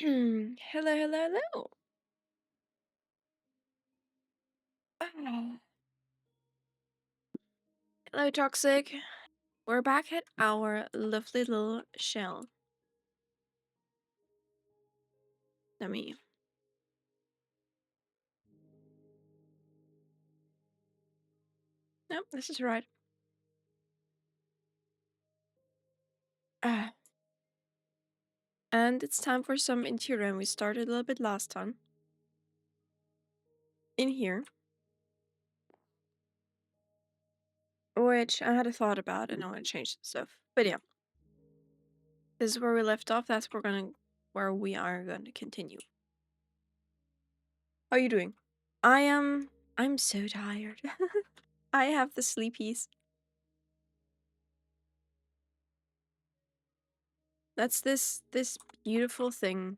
Hello, hello, hello. Ah, hello, Toxic. We're back at our lovely little shell. Let me. Nope, this is right. Ah, and it's time for some interior, and we started a little bit last time. In here. Which I had a thought about, and I want to change some stuff. But yeah, this is where we left off. That's where we are going to continue. How are you doing? I'm so tired. I have the sleepies. That's this beautiful thing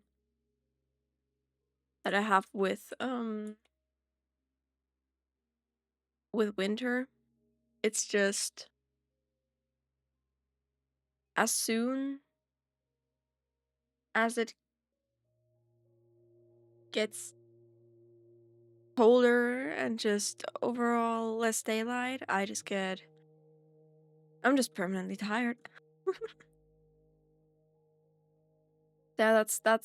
that I have with winter. It's just as soon as it gets colder and just overall less daylight, I'm just permanently tired. Yeah,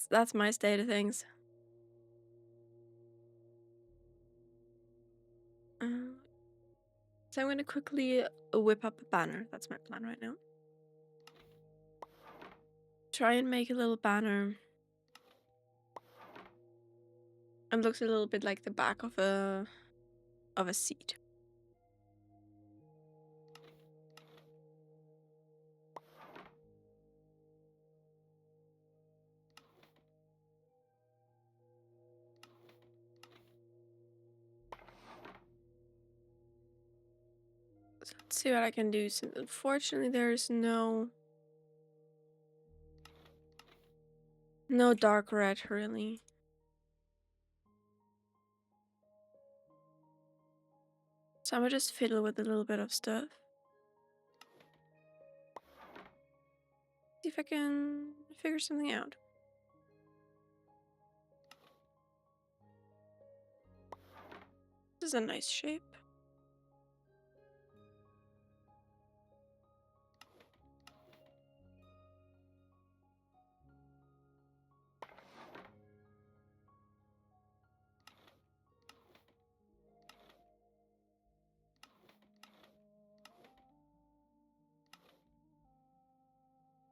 that's my state of things. Uh, so I'm gonna quickly whip up a banner. That's my plan right now. Try and make a little banner. It looks a little bit like the back of a seat. So let's see what I can do. So unfortunately, there's no dark red really. So I'm gonna just fiddle with a little bit of stuff. See if I can figure something out. This is a nice shape.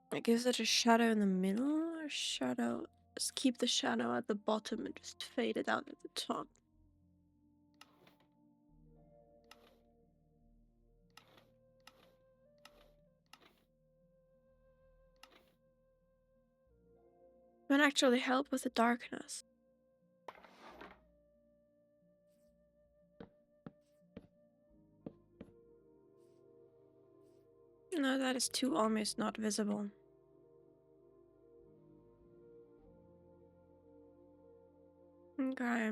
I guess it a shadow in the middle or shadow. Just keep the shadow at the bottom and just fade it out at the top. Might actually help with the darkness. No, that is too almost not visible. Okay.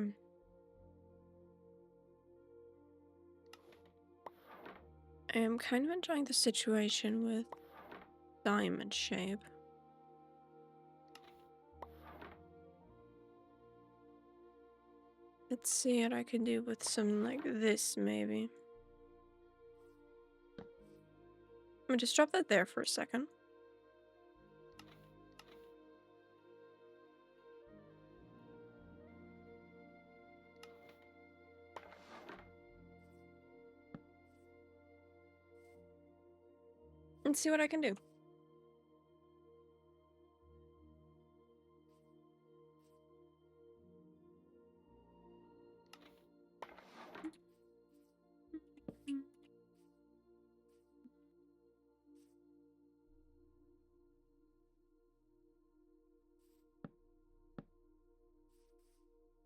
I am kind of enjoying the situation with diamond shape. Let's see what I can do with something like this, maybe. Let me just drop that there for a second. And see what I can do.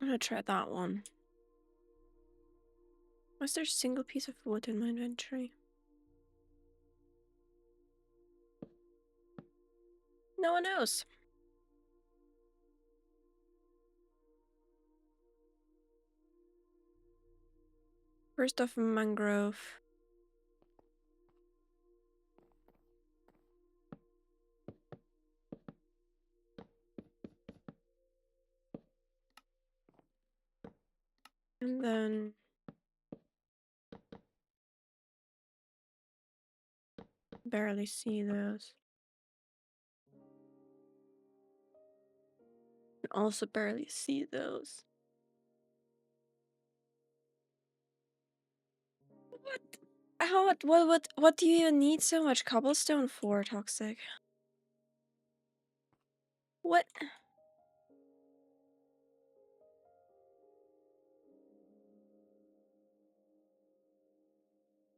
I'm gonna try that one. Was there a single piece of wood in my inventory? No one knows. First off, mangrove. And then barely see those. And also barely see those. What? How? What do you even need so much cobblestone for, Toxic? What?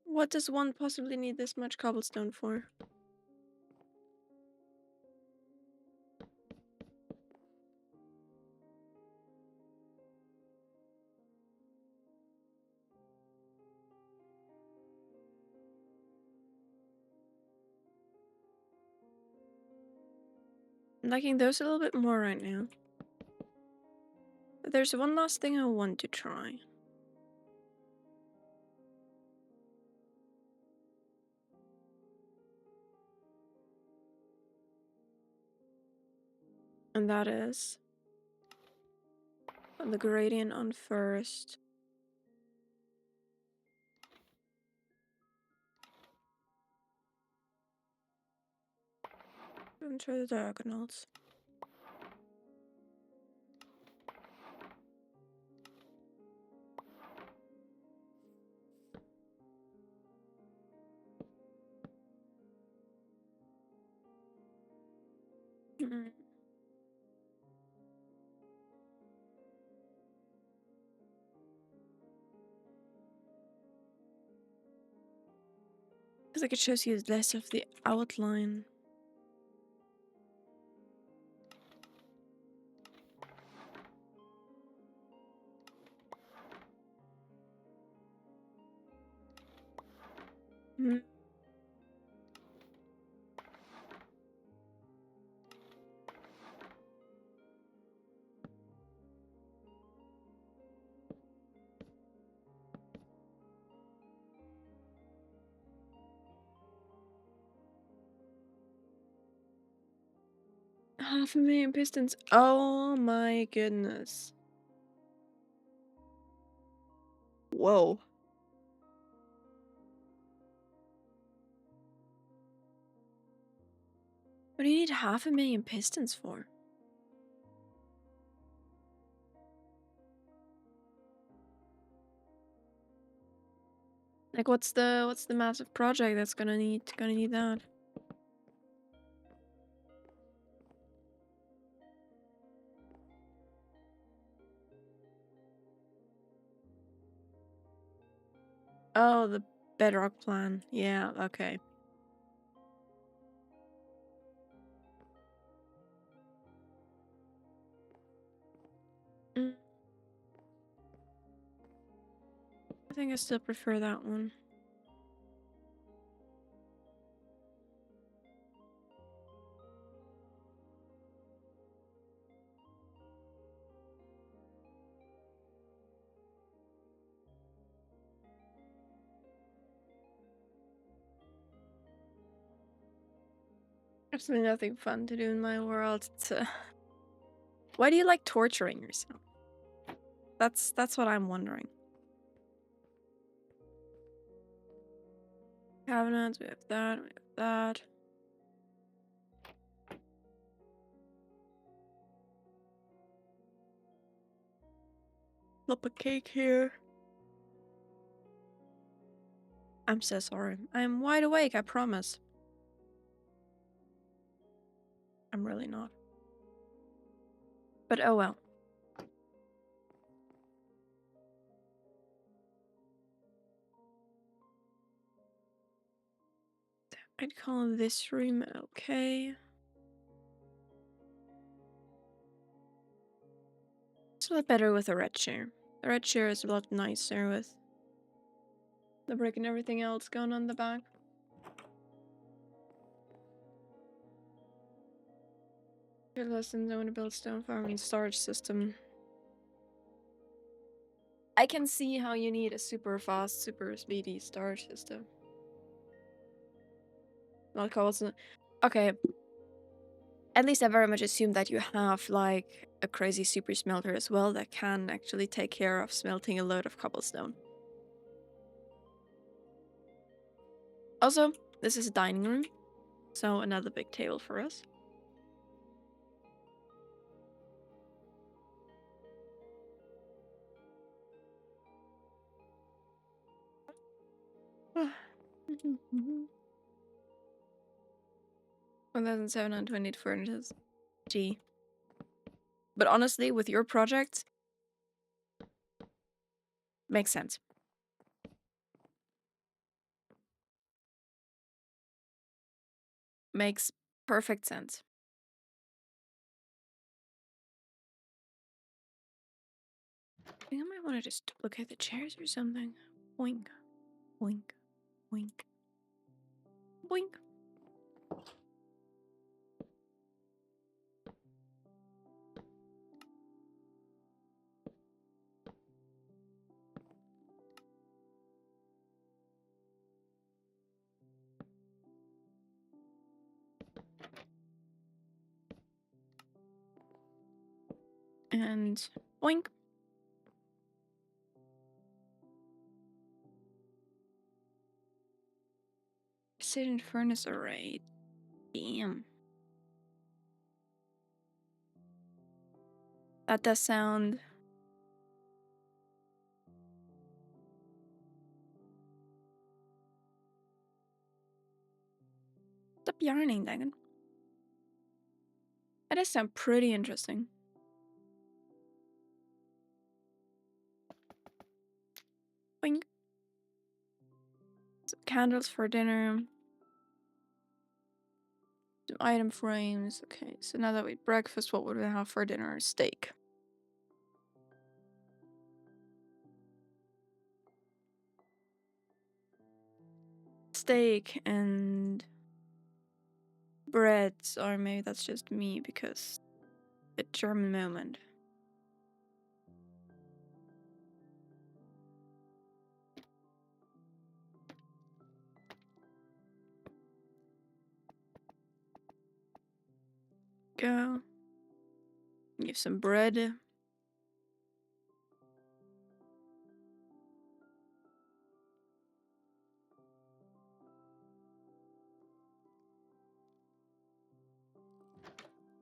What does one possibly need this much cobblestone for? I'm liking those a little bit more right now. But there's one last thing I want to try. And that is the gradient on first. And try the diagonals. Mm. Because like it shows you less of the outline. Mm. Half a million pistons. Oh my goodness. Whoa. What do you need half a million pistons for? Like what's the massive project that's gonna need that? Oh, the bedrock plan. Yeah, okay. Mm, I think I still prefer that one. Absolutely nothing fun to do in my world. Why do you like torturing yourself? That's what I'm wondering. Cabinets, we have that, we have that. Flip a cake here. I'm so sorry. I'm wide awake, I promise. I'm really not. But oh well. I'd call this room okay. It's a lot better with a red chair. The red chair is a lot nicer with the brick and everything else going on the back. Good lessons. I want to build stone farming storage system. I can see how you need a super fast, super speedy storage system. Not cobblestone. Okay. At least I very much assume that you have like a crazy super smelter as well that can actually take care of smelting a load of cobblestone. Also, this is a dining room, so another big table for us. Mhm. 1,720 furniture. Gee. But honestly, with your project, makes sense. Makes perfect sense. I think I might want to just duplicate the chairs or something. Boink, boink, boink, boink. And boink. Precision furnace array. Damn. That does sound... Stop yarning, Dagon. That does sound pretty interesting. Boink. Some candles for dinner. Some item frames. Okay, so now that we breakfast, what would we have for dinner? Steak. Steak and bread, or maybe that's just me because a German moment. Go. Give some bread. I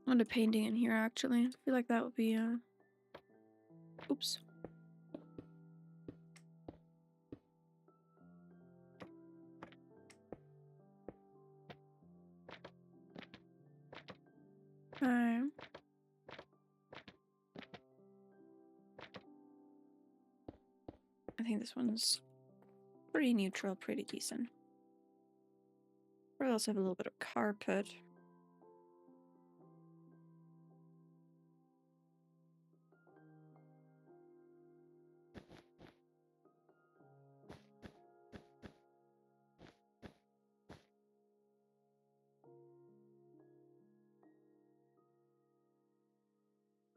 want a painting in here actually. I feel like that would be oops. I think this one's pretty neutral, pretty decent. We'll also have a little bit of carpet.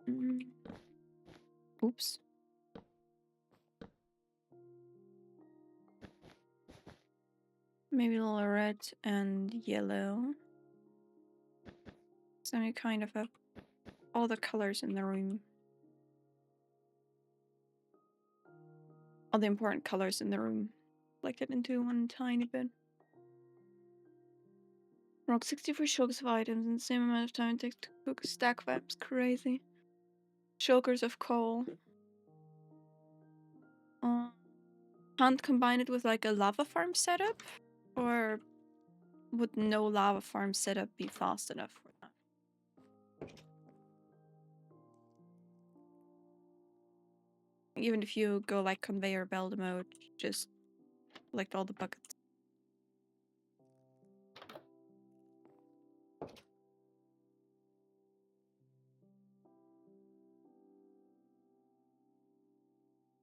Mm. Oops. Maybe a little red and yellow. So you kind of have all the colors in the room. All the important colors in the room. Collected into one tiny bit. Rock 64 shulkers of items in the same amount of time it takes to cook a stack of items. Crazy. Shulkers of coal. Can't combine it with like a lava farm setup? Or would no lava farm setup be fast enough for that? Even if you go like conveyor belt mode, just collect all the buckets.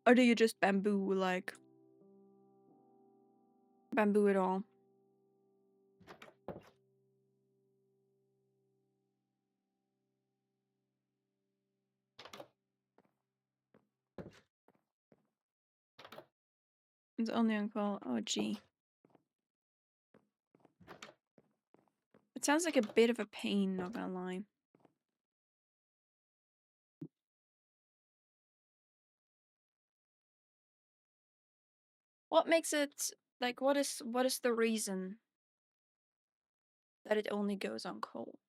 Or do you just bamboo like bamboo it all? It's only on call. Oh gee. It sounds like a bit of a pain, not gonna lie. What makes it like what is the reason that it only goes on coal?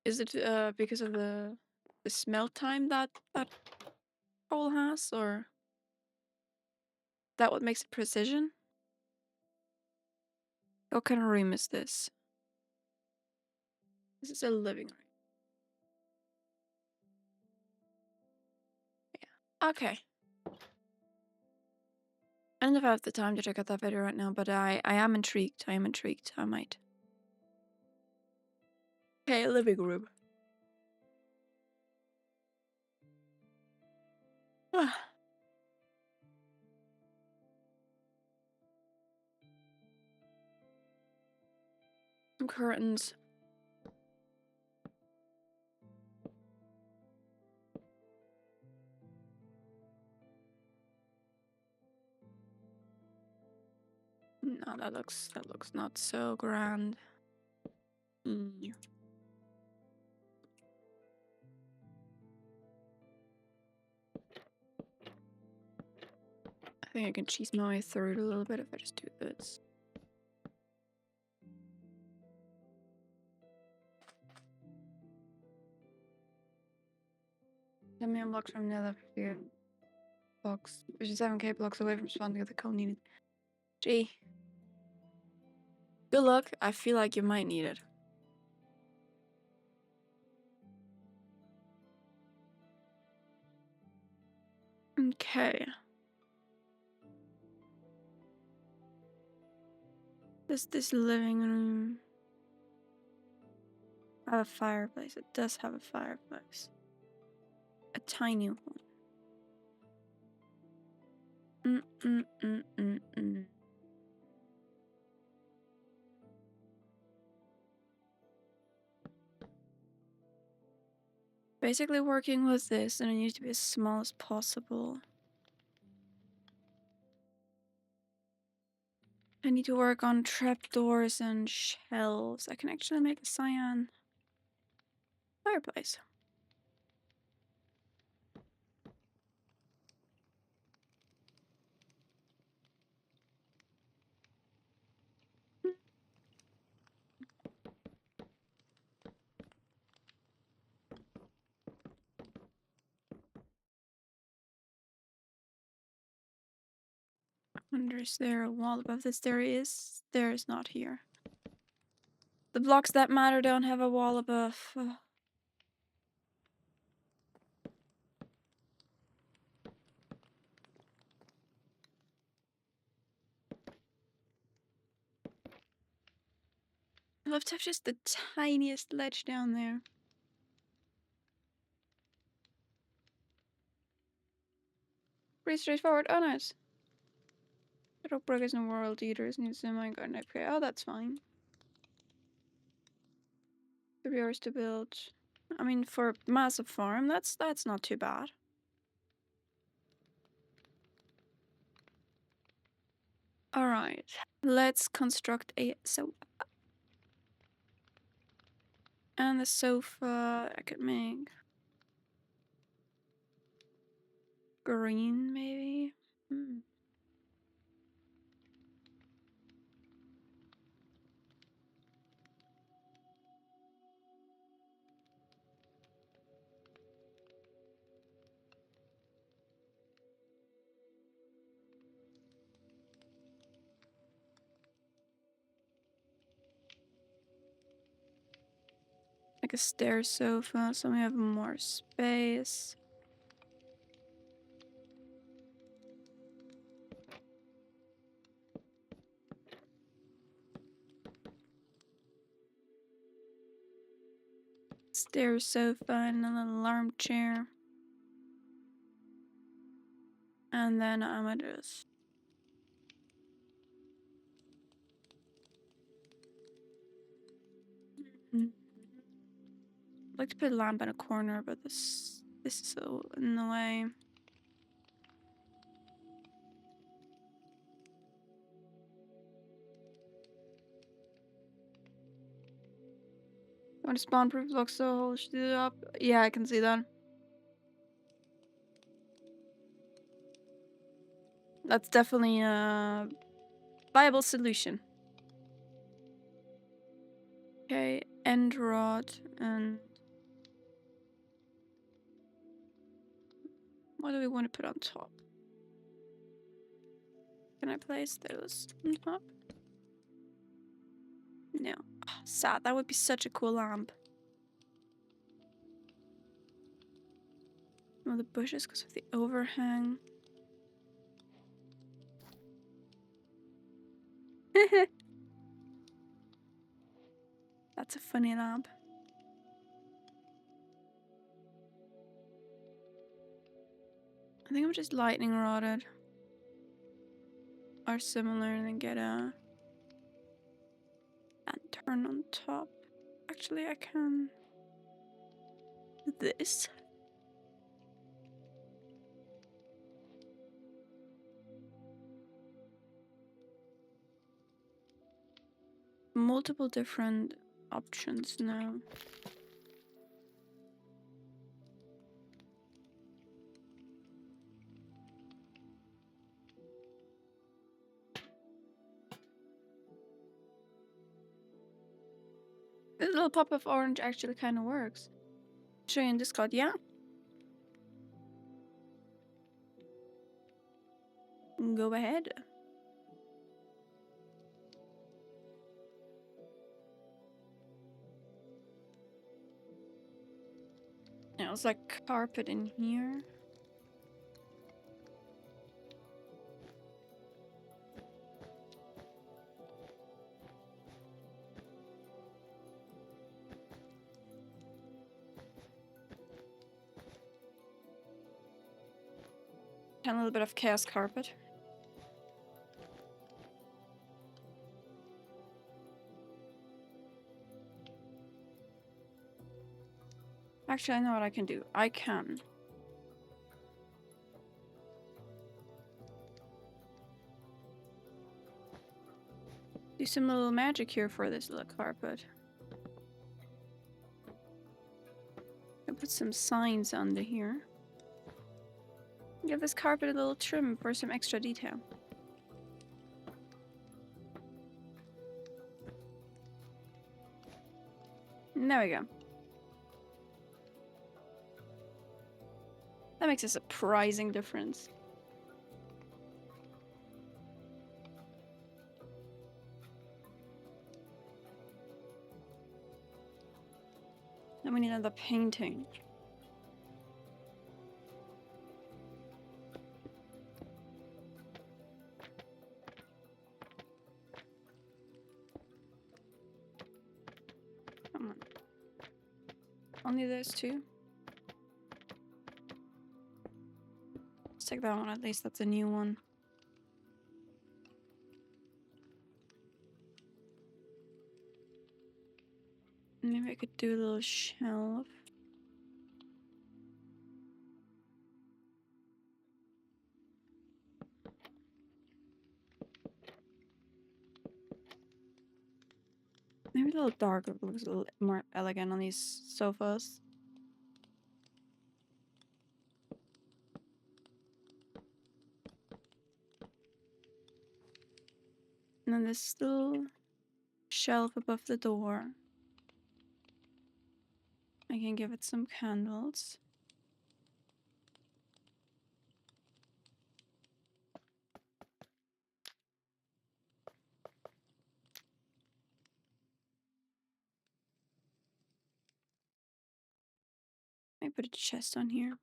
Is it because of the smelt time that coal has, or that what makes it precision? What kind of room is this? This is a living room. Yeah. Okay. I don't know if I have the time to check out that video right now, but I am intrigued. I am intrigued. I might. Okay, living room. Some curtains. No, that looks not so grand. Mm. I think I can cheese my way through it a little bit if I just do this. Ten million blocks from nether sphere box, which is 7k blocks away from responding to the code needed. Gee. Good luck. I feel like you might need it. Okay. Does this living room have a fireplace? It does have a fireplace. A tiny one. Basically working with this, and it needs to be as small as possible. I need to work on trapdoors and shelves. I can actually make a cyan fireplace. I wonder, is there a wall above this? There is. There is not here. The blocks that matter don't have a wall above. I'd love to have just the tiniest ledge down there. Pretty straightforward. Oh, nice. Rock burgers and world eaters needs a minecart. Okay, oh, that's fine. 3 hours to build. I mean, for a massive farm, that's not too bad. All right, let's construct a sofa. And the sofa I could make green, maybe. Like a stair sofa, so we have more space. Stair sofa and a little armchair. And then I'm gonna just I'd like to put a lamp in a corner, but this is so in the way. When spawn proof looks so whole shit up. Yeah, I can see that. That's definitely a viable solution. Okay, end rod and what do we want to put on top? Can I place those on top? No. Oh, sad. That would be such a cool lamp. Oh, the bushes because of the overhang. That's a funny lamp. I think I'm just lightning rodded. Or similar and then get a lantern on top. Actually, I can do this. Multiple different options now. This little pop of orange actually kind of works. Show you in Discord, yeah? Go ahead. It was like carpet in here. And a little bit of chaos carpet. Actually, I know what I can do. I can do some little magic here for this little carpet. I put some signs under here. Give this carpet a little trim for some extra detail. There we go. That makes a surprising difference. Then we need another painting. Come on. Only those two? Let's take that one, at least that's a new one. Maybe I could do a little shelf. Maybe a little darker, but looks a little more elegant on these sofas. And then this little shelf above the door. I can give it some candles. I put a chest on here.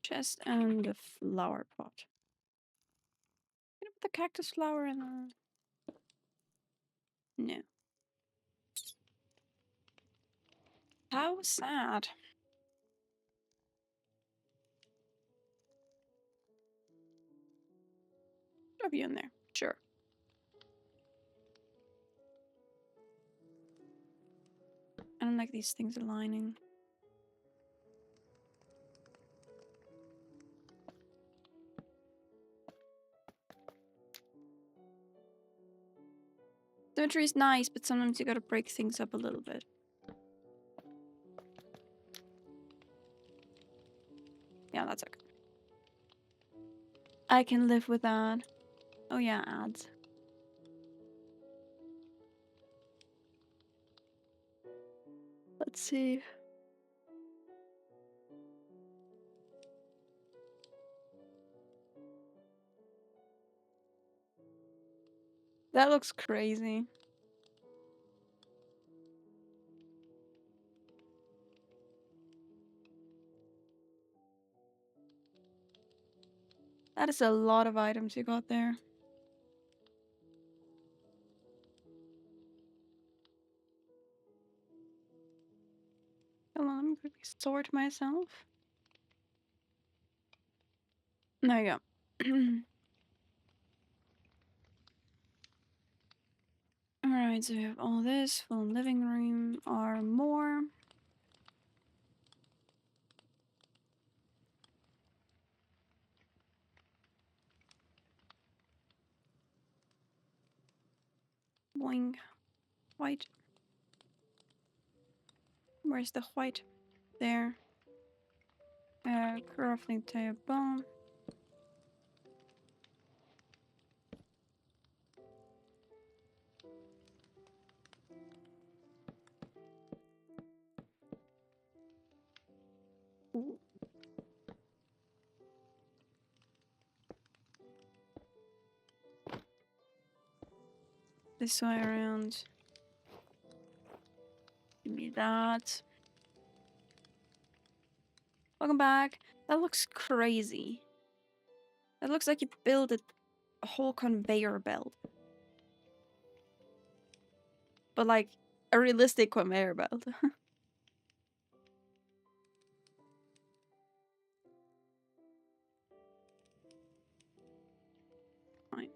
Chest and a flower pot. Can I put the cactus flower in there? No. How sad. Drop you in there. Sure. I don't like these things aligning. Symmetry is nice, but sometimes you gotta break things up a little bit. Yeah, that's okay. I can live with that. Oh yeah, ads. Let's see. That looks crazy. That is a lot of items you got there. Hold on, let me quickly sort myself. There you go. Alright, so we have all this, full living room, or more. Boing. White. Where's the white? There. Crafting table. Ooh. This way around. Give me that. Welcome back. That looks crazy. That looks like you built a whole conveyor belt. But like a realistic conveyor belt. Fine.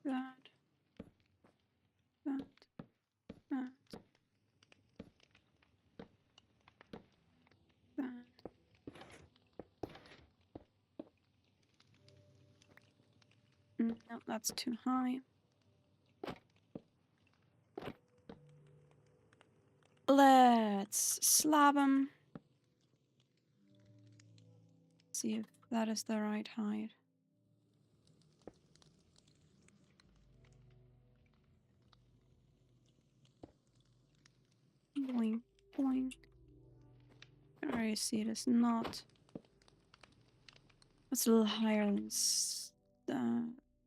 That. That. That. That. No, that's too high. Let's slab them. See if that is the right height. Boing, boing. I already see it is not. It's a little higher than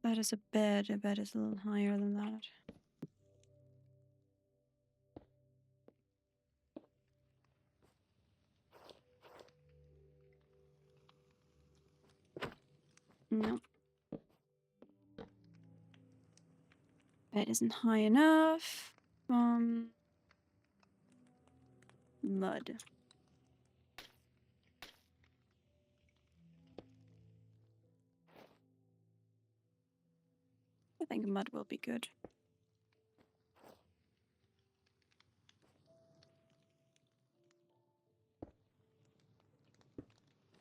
that is a bed. A bed is a little higher than that. No. Bed isn't high enough. Mud. I think mud will be good.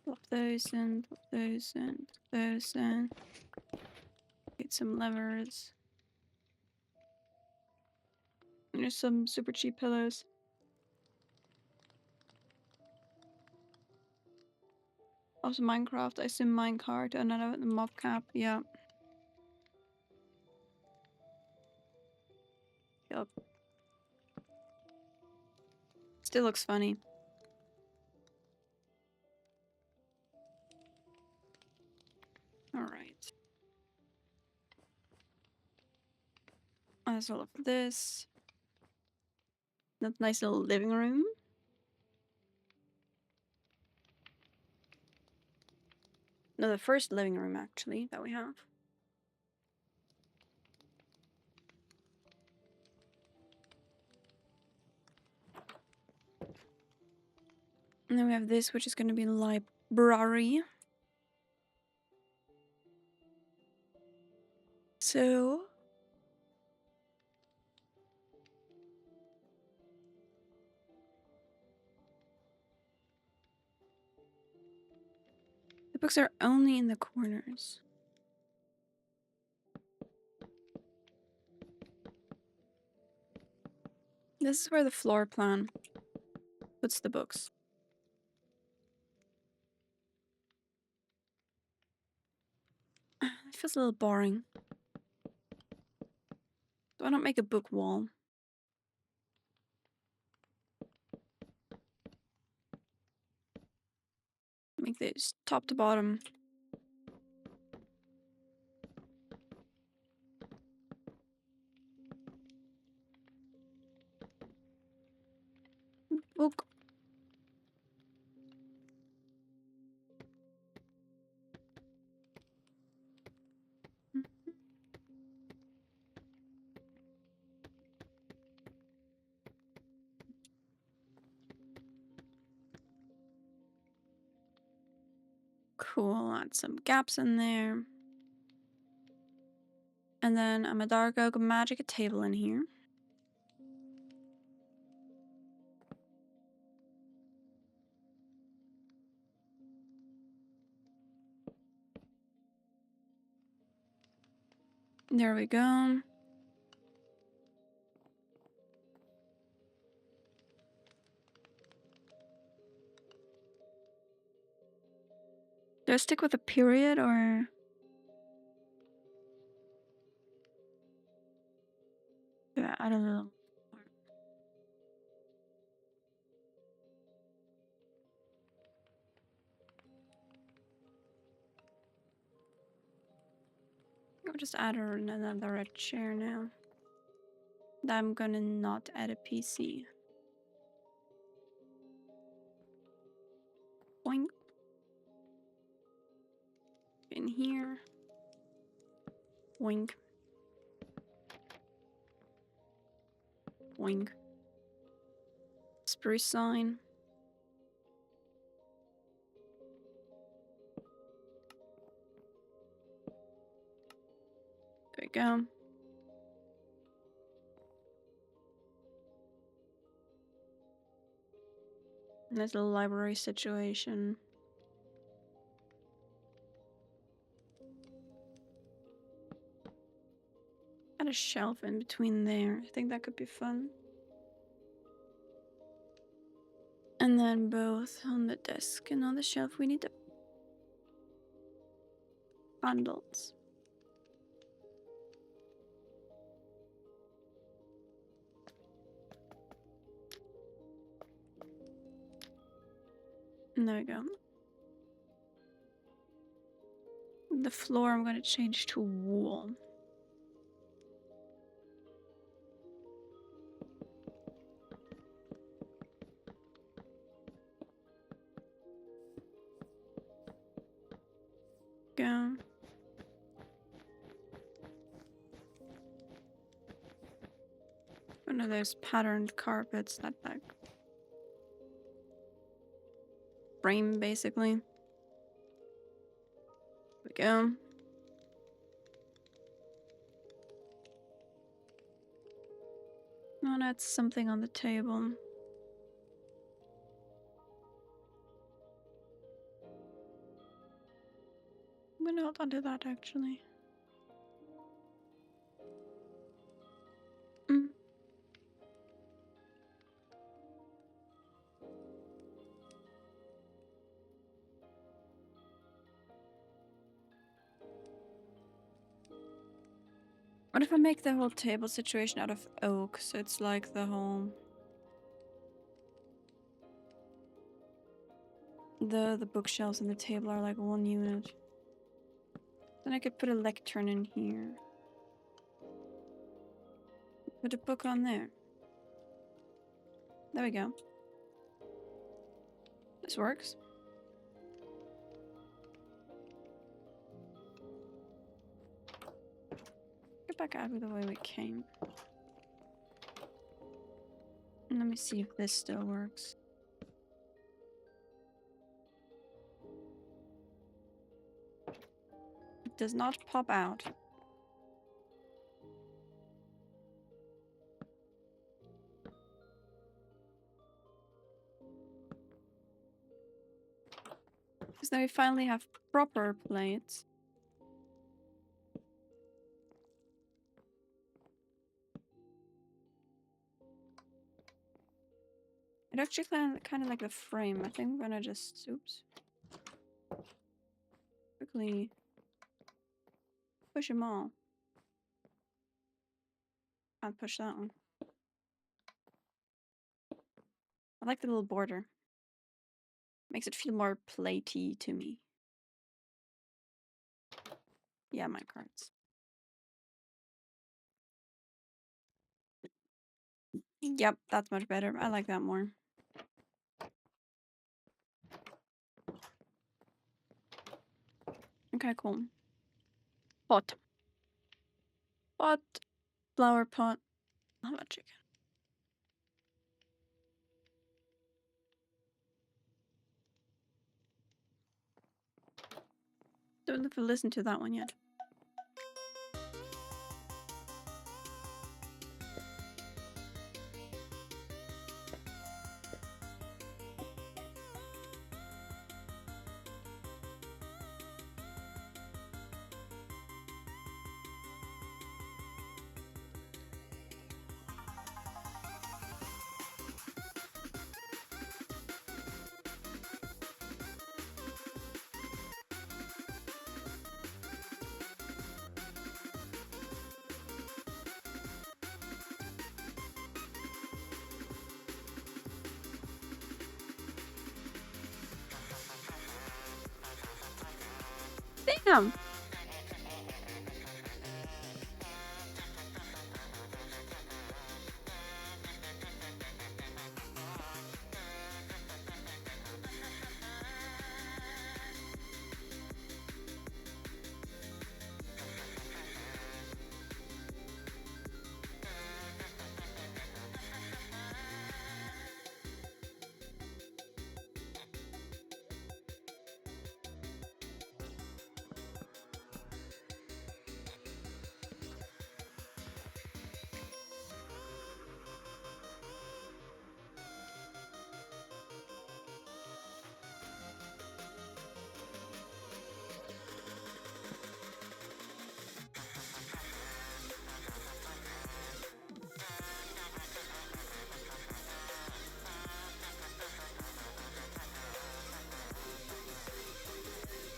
Plop those in, plop those in, plop those in. Get some levers. And there's some super cheap pillows. Also Minecraft, I assume minecart, another mob cap, yeah. Yup. Still looks funny. Alright. That's all of this. That nice little living room. No, the first living room actually that we have. And then we have this, which is going to be library. So the books are only in the corners. This is where the floor plan puts the books. It feels a little boring. Why not make a book wall? Make this top to bottom. Book. Cool, add some gaps in there. And then I'm a dark oak magic table in here. There we go. Do I stick with a period or? Yeah, I don't know. I'll just add another red chair now. I'm gonna not add a PC. Boink. In here. Boink. Boink. Spruce sign. There we go. Nice little library situation. Add a shelf in between there. I think that could be fun. And then both on the desk and on the shelf we need the bundles. And there we go. The floor I'm going to change to wool. Go. One of those patterned carpets that like frame basically. There we go. Now that's something on the table. I'm gonna hold on to that actually. Mm. What if I make the whole table situation out of oak, so it's like the whole the bookshelves and the table are like one unit. Then I could put a lectern in here. Put a book on there. There we go. This works. Get back out of the way we came. And let me see if this still works. It does not pop out. Because now we finally have proper plates. It actually kind of like the frame. I think I'm gonna just oops quickly push them all. I'll push that one. I like the little border. Makes it feel more platey to me. Yeah, my cards. Yep, that's much better. I like that more. Okay, cool. Pot. Pot. Flower pot. How about chicken? Don't have to listen to that one yet. Damn!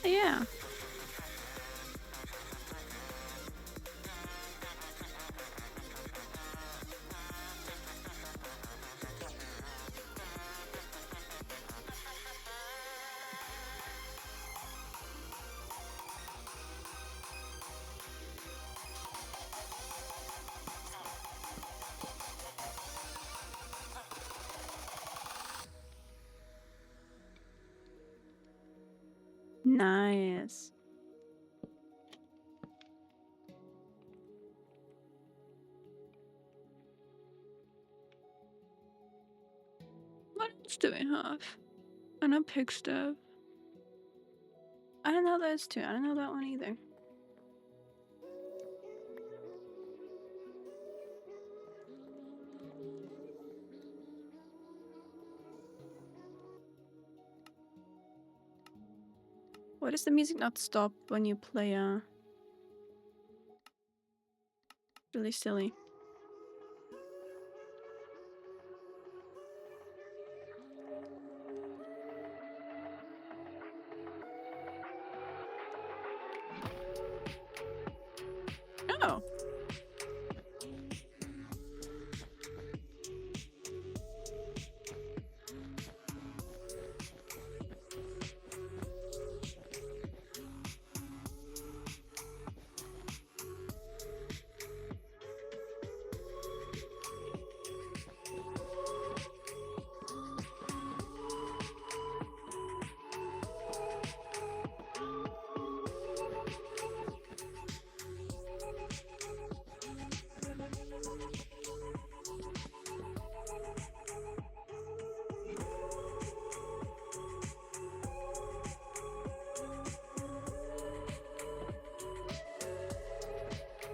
Yeah. Nice. What else do we have? I know pig stuff. I don't know those two. I don't know that one either. Why does the music not stop when you play really silly? Oh.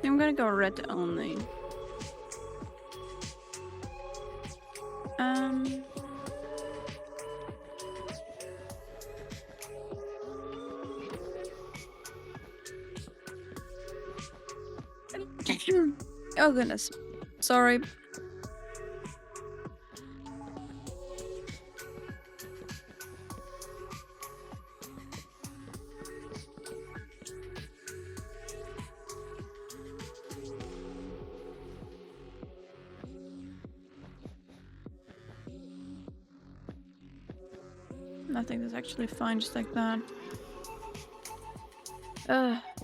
I'm gonna go red only. Oh goodness. Sorry. I think that's actually fine just like that.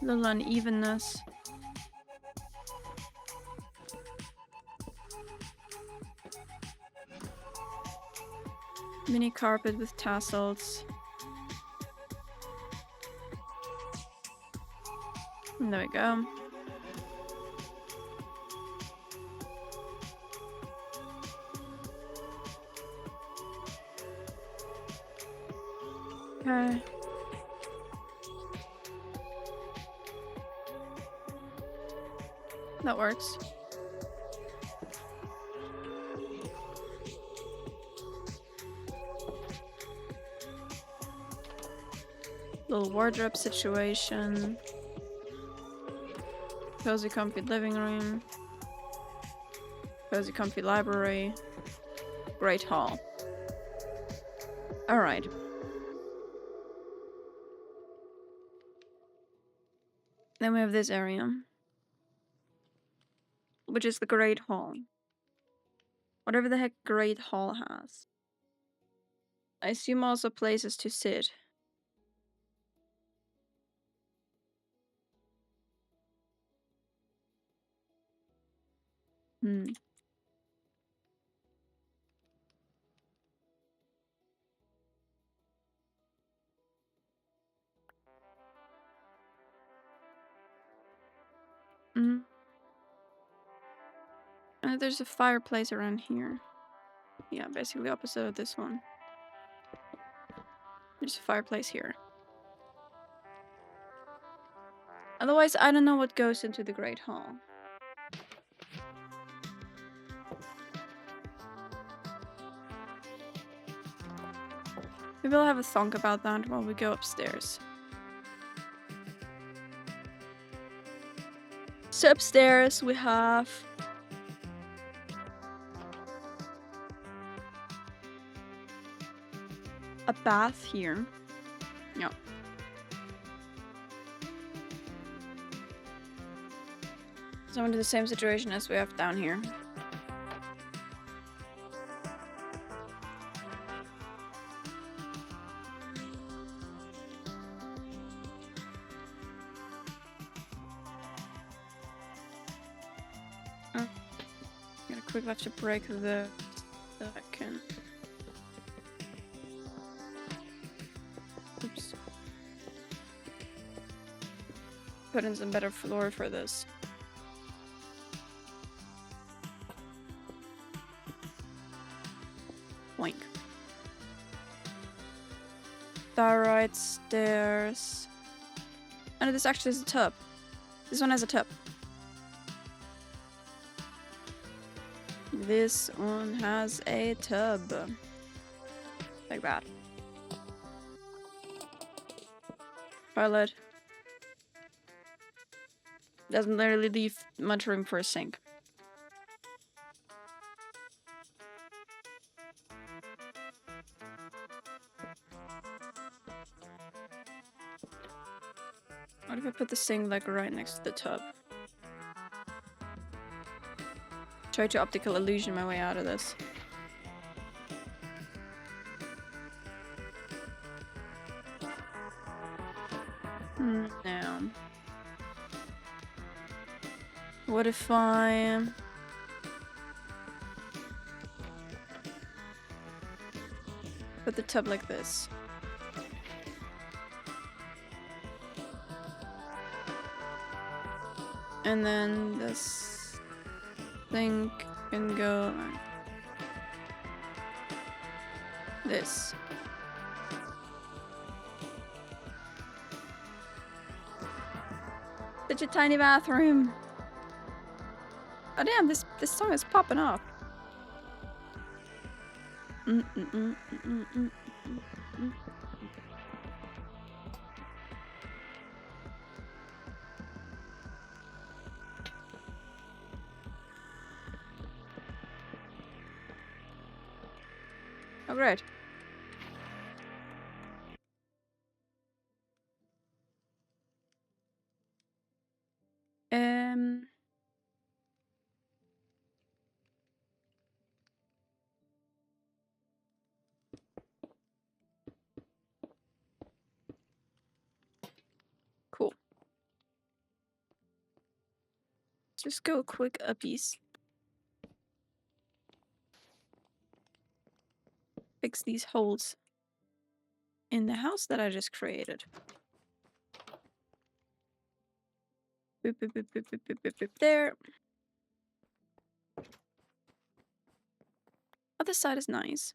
Little unevenness. Mini carpet with tassels. And there we go. Okay. That works. Little wardrobe situation. Cozy comfy living room. Cozy comfy library. Great hall. Alright. Then we have this area. Which is the Great Hall. Whatever the heck Great Hall has. I assume also places to sit. Hmm. Mm. And there's a fireplace around here. Yeah, basically opposite of this one. There's a fireplace here. Otherwise, I don't know what goes into the Great Hall. Maybe I'll have a thunk about that while we go upstairs. So upstairs we have a bath here. Yeah. So into the same situation as we have down here. Oh. Gotta quickly have to break the second. Oops. Put in some better floor for this. Boink. Thyroid stairs. And this actually is a tub. This one has a tub. This one has a tub. Like that. Toilet. Doesn't literally leave much room for a sink. What if I put the sink like right next to the tub? Try to optical illusion my way out of this. No. What if I put the tub like this? And then this thing can go like this. Such a tiny bathroom. Oh damn, this song is popping off. Oh great. just go quick uppies. Fix these holes in the house that I just created. Boop, boop, boop, boop, boop, boop, boop, boop, there. Other side is nice.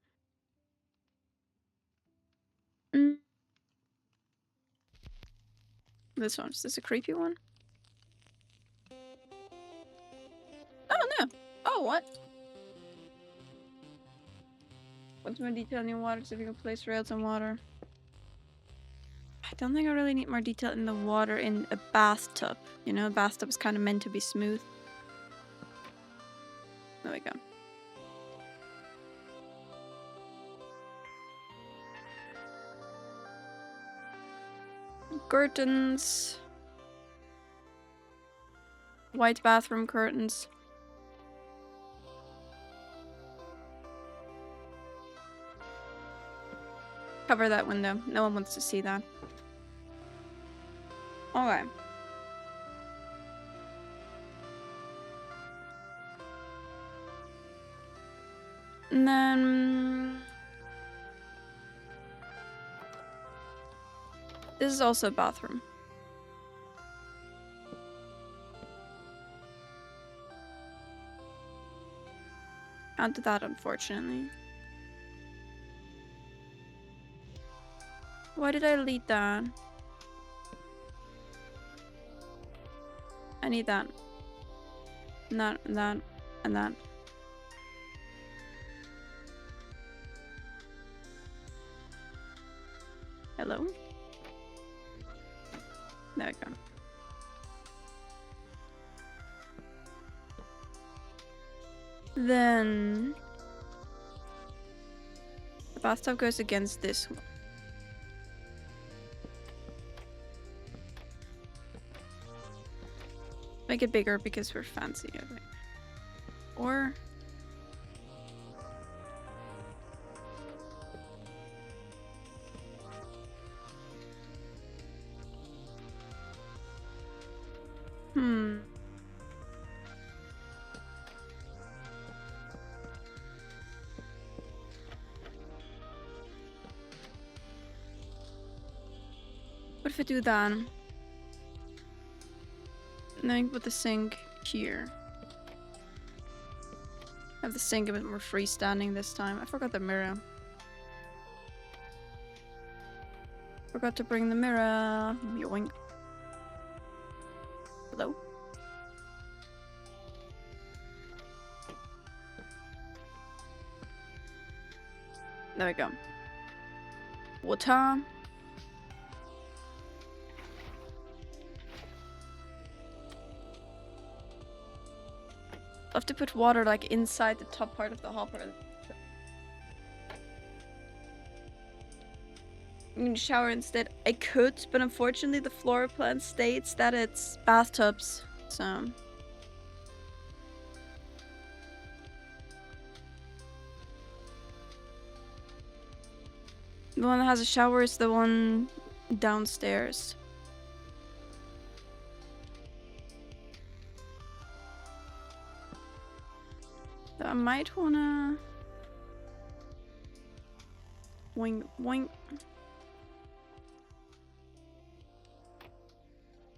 This one, is this a creepy one? Oh no! Oh, what? What's more detail in your water so if you can place rails on water? I don't think I really need more detail in the water in a bathtub. You know, a bathtub is kind of meant to be smooth. There we go. Curtains. White bathroom curtains. Cover that window. No one wants to see that. Okay. And then... this is also a bathroom. Can't do that, unfortunately. Why did I delete that? I need that. And that, and that, and that. Hello? There we go. Then... the bathtub goes against this one. Make it bigger because we're fancy, I think. Or... what if I do that? And then I can put the sink here. Have the sink a bit more freestanding this time. I forgot the mirror. Forgot to bring the mirror. Yoink. Hello? There we go. Water. I have to put water like inside the top part of the hopper. I'm gonna shower instead. I could, but unfortunately the floor plan states that it's bathtubs, so... the one that has a shower is the one downstairs. So I might wanna... boing, boing.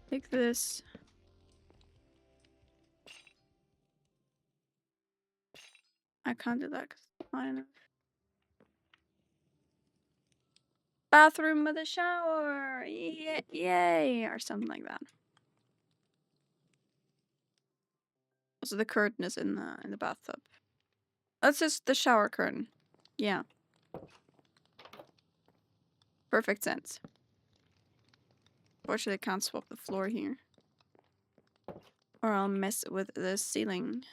Take this. I can't do that because it's not enough. Bathroom with a shower! Yay! Or something like that. Also, the curtain is in the bathtub. That's just the shower curtain. Yeah. Perfect sense. Fortunately, I can't swap the floor here. Or I'll mess with the ceiling.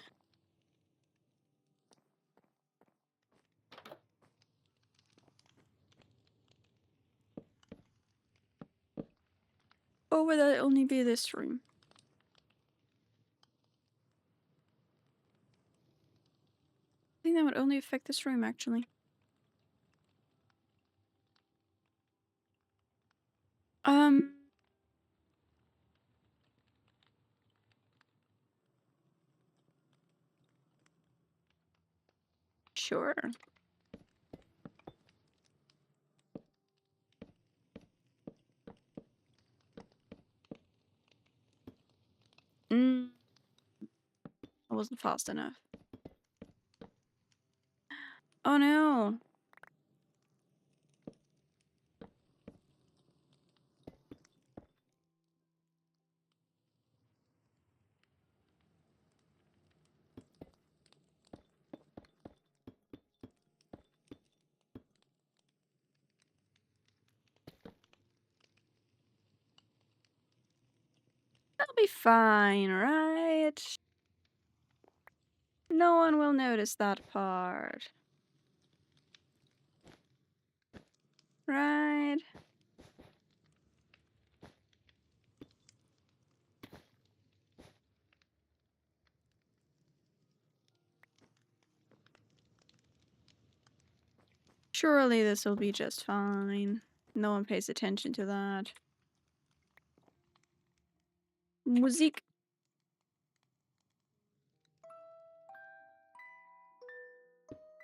Or would that only be this room? I think that would only affect this room, actually. Um... Sure. I wasn't fast enough. Oh no! That'll be fine, right? No one will notice that part. Right? Surely this will be just fine. No one pays attention to that. Music.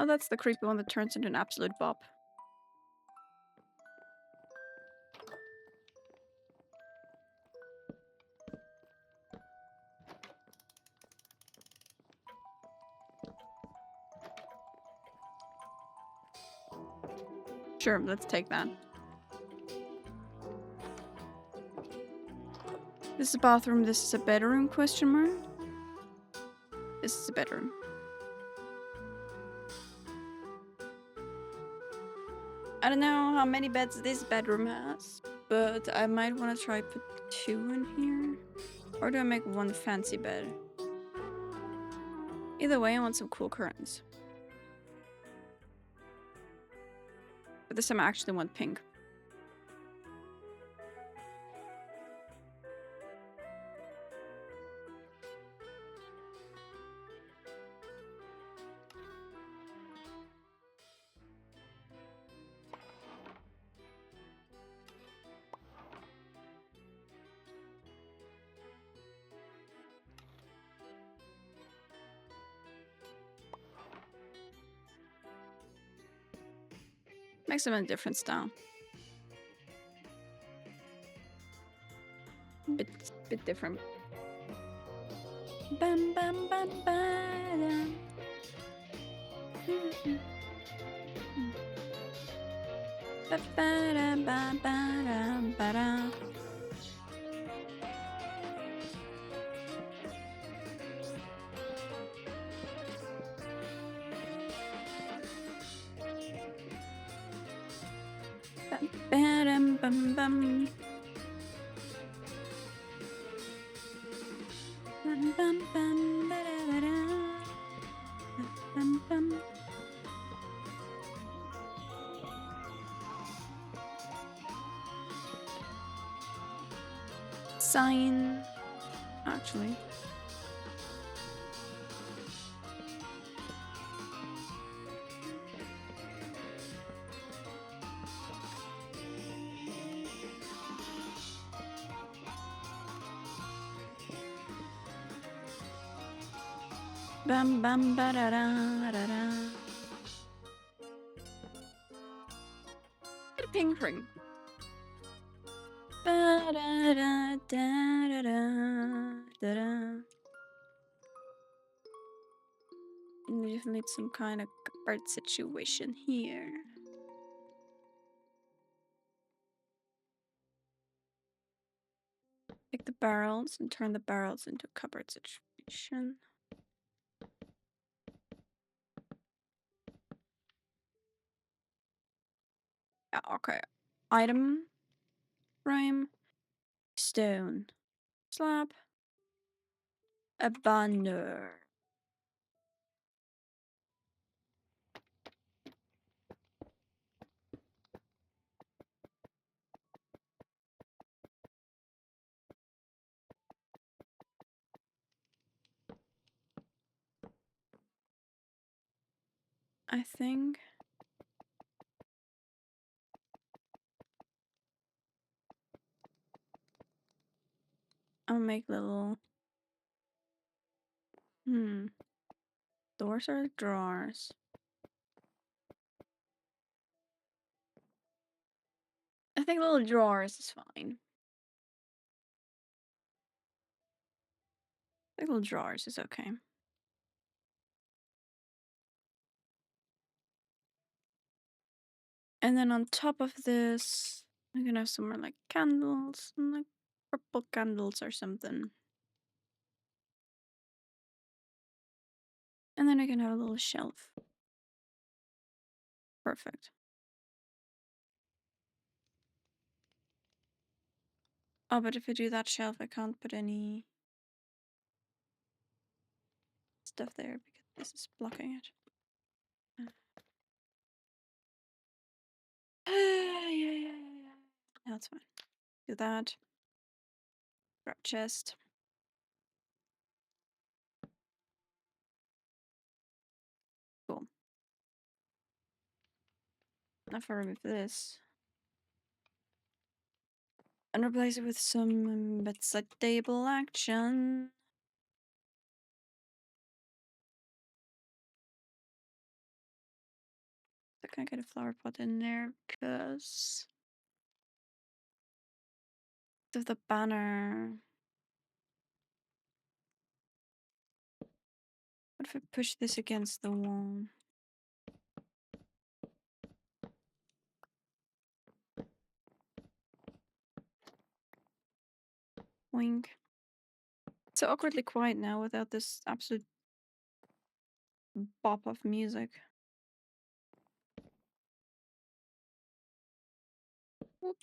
Oh, that's the creepy one that turns into an absolute bop. Sure, let's take that. This is a bathroom, this is a bedroom, question mark? This is a bedroom. I don't know how many beds this bedroom has, but I might want to try put 2 in here. Or do I make 1 fancy bed? Either way, I want some cool curtains. But this time I actually want pink. Makes them in a different style. Bit different. Bam bam bam bam. Ba ba da ba ba da ba da. Bam bam bam bam. Bam bam bam ba da ba da. Bam bam. Sign, actually. Bam bam ba da da da da. Get a pink ring. Ba da da da da da da da. We just need some kind of cupboard situation here. Take the barrels and turn the barrels into a cupboard situation. Yeah, okay. Item. Frame. Stone. Slab. A banner. I think. I'll make little. Doors or drawers? I think little drawers is fine. Little drawers is okay. And then on top of this, I'm gonna have some more like candles, and like purple candles or something. And then I can have a little shelf. Perfect. Oh, but if I do that shelf, I can't put any stuff there because this is blocking it. Yeah. That's fine. Do that. Grab chest. Cool. Now if I remove this. And replace it with some bedside table action. I can't get a flower pot in there because of the banner. What if I push this against the wall? Wink. It's so awkwardly quiet now without this absolute bop of music. Whoop.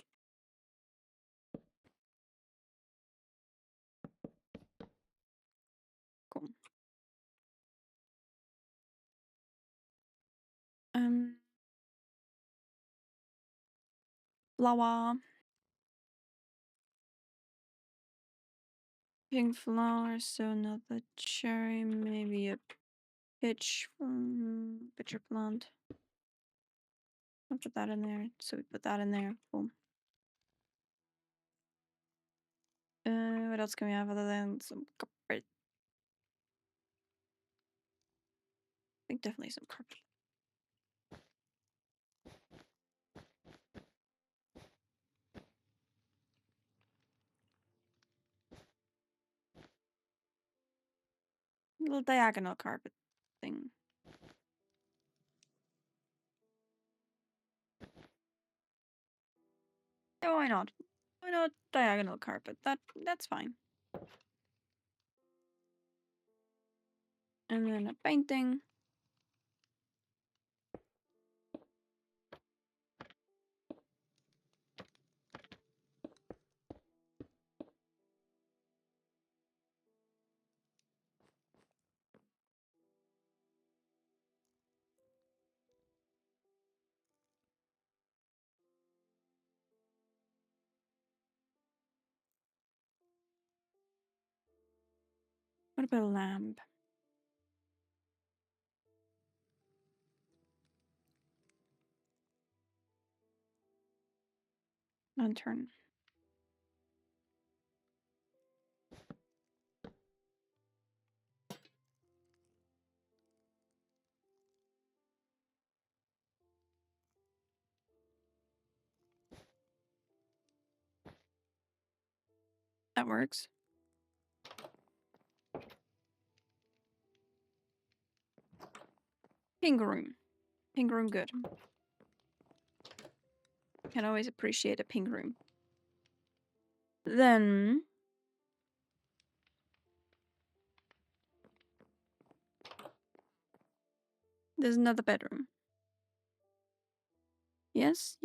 Cool. Flower. Pink flowers, so another cherry, maybe a pitcher plant. I'll put that in there. So we put that in there. Cool. What else can we have other than some carpet? I think definitely some carpet. Little diagonal carpet thing. Yeah, why not? Why not diagonal carpet? That's fine. And then a painting. What about a lamp? Lantern. That works. Pink room. Pink room good. Can always appreciate a pink room. Then there's another bedroom. Yes.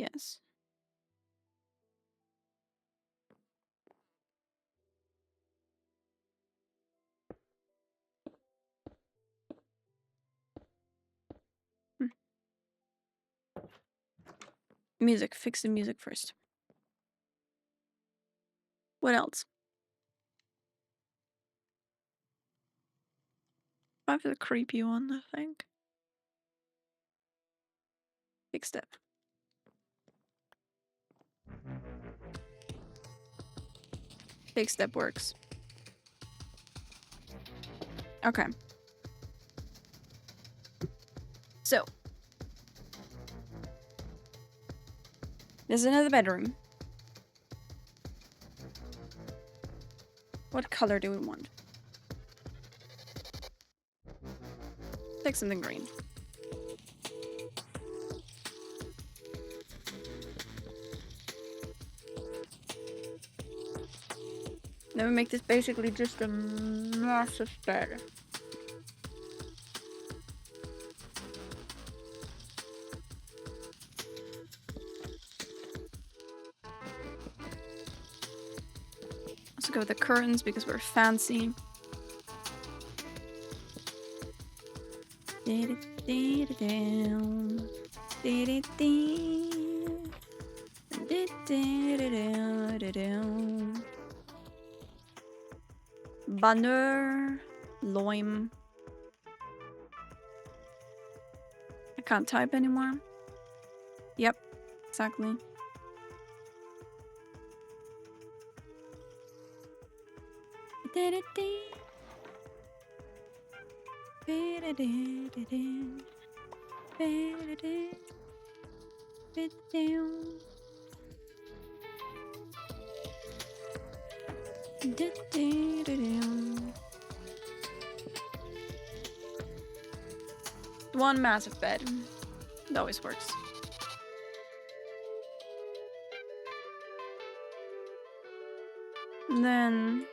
Music. Fix the music first. What else? I have the creepy one, I think. Big step. Big step works. Okay. So. There's another bedroom. What color do we want? Take something green. Then we make this basically just a massive bed. Let's go with the curtains because we're fancy. Banner, loim. I can't type anymore. Yep, exactly. One massive bed. It always works. And then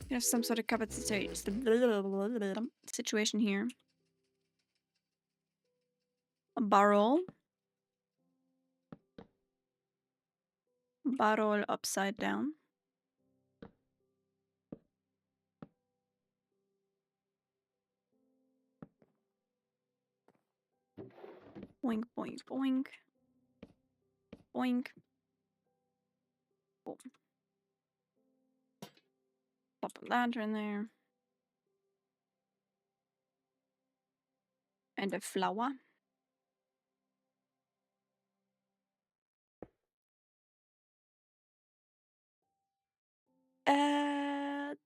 you have some sort of cupboard situation here. A barrel. Barrel upside down. Boink, boink, boink. Boink. Cool. Pop a lantern there. And a flower. Add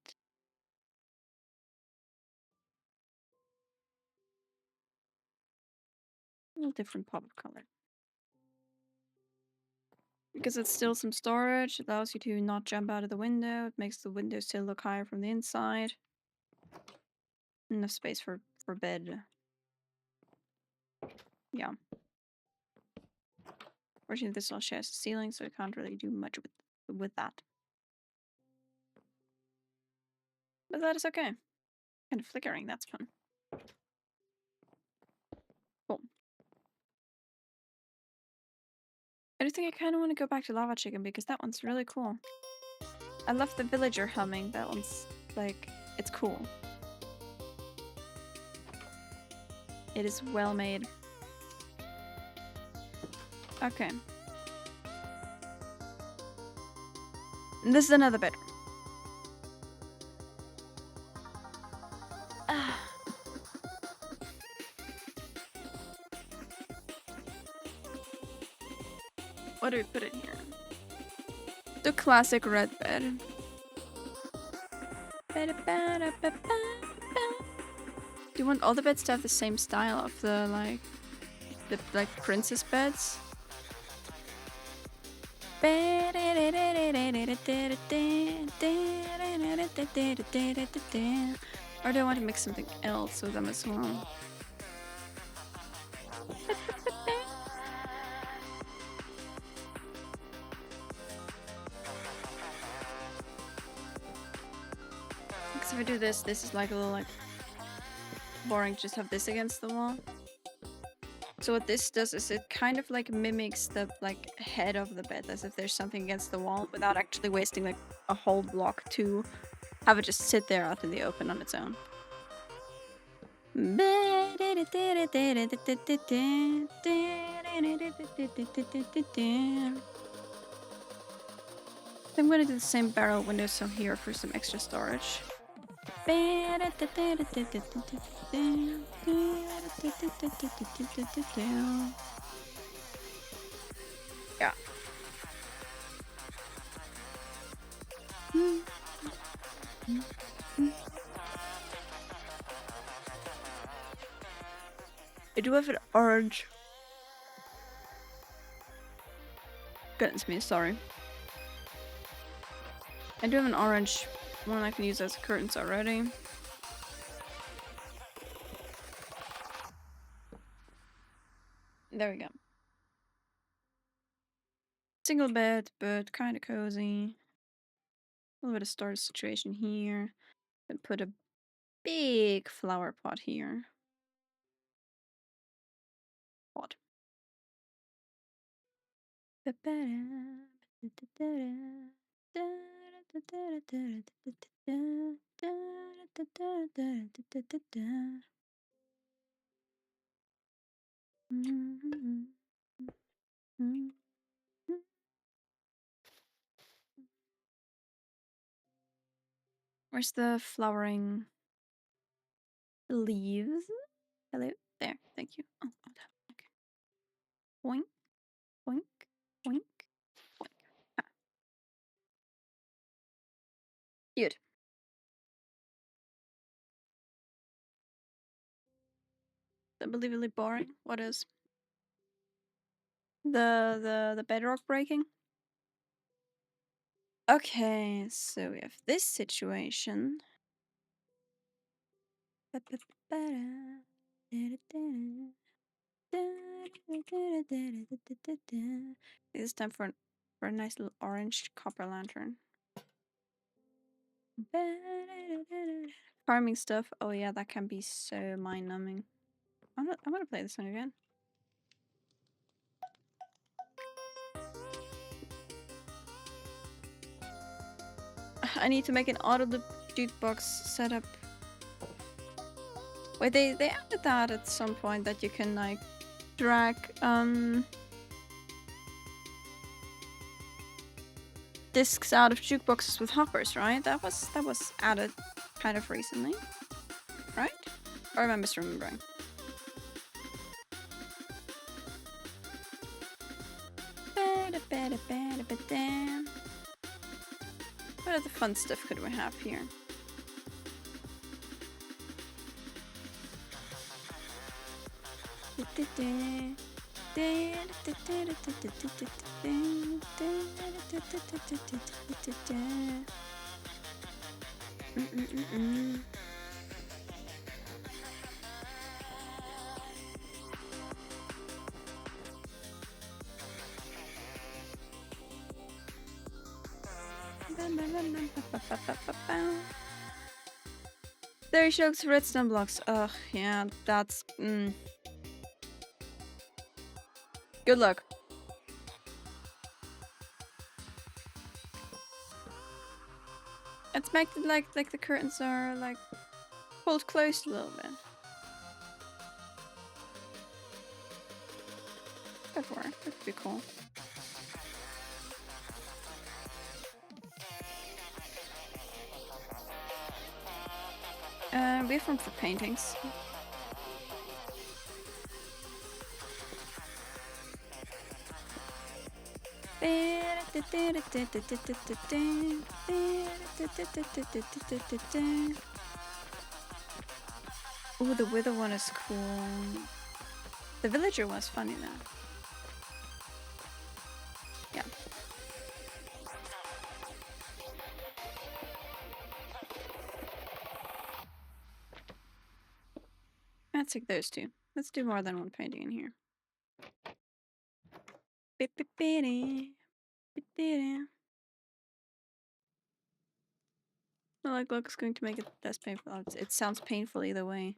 a little different pop of color. Because it's still some storage, it allows you to not jump out of the window. It makes the window still look higher from the inside. Enough space for bed. Yeah. Fortunately, this all shares the ceiling, so I can't really do much with that. But that is okay. Kind of flickering, that's fun. Cool. I do think I kind of want to go back to Lava Chicken because that one's really cool. I love the villager humming. That one's, like, it's cool. It is well made. Okay. This is another bedroom. What do we put in here? The classic red bed. Do you want all the beds to have the same style of the princess beds? Or do I want to mix something else with them as well? Because if I do this, this is like a little like boring. Just have this against the wall. So what this does is it kind of like mimics the like head of the bed, as if there's something against the wall, without actually wasting like a whole block to have it just sit there out in the open on its own. I'm gonna do the same barrel windows on here for some extra storage. Yeah. I do have an orange. Goodness me, sorry. I do have an orange one I can use as curtains already. There we go. Single bed, but kind of cozy. A little bit of storage situation here. And put a big flower pot here. Pot. Where's the flowering leaves? Hello? There. Thank you. Oh, okay. Boink, boink, boink, boink. Ah, good. Unbelievably boring. What is? The bedrock breaking? Okay, so we have this situation. It's time for a nice little orange copper lantern. Farming stuff. Oh yeah, that can be so mind-numbing. I'm gonna play this one again. I need to make an audible jukebox setup. Wait, they added that at some point that you can like drag discs out of jukeboxes with hoppers, right? That was added kind of recently, right? Or am I misremembering? What other fun stuff could we have here? There shows redstone blocks. Ugh, yeah, that's good luck. Let's make it like the curtains are like pulled close a little bit. That would work. That could be cool. We have room for paintings. Ooh, the wither one is cool. The villager was funny though. Yeah. Let's take those two. Let's do more than one painting in here. I like looks going to make it less painful. It sounds painful either way.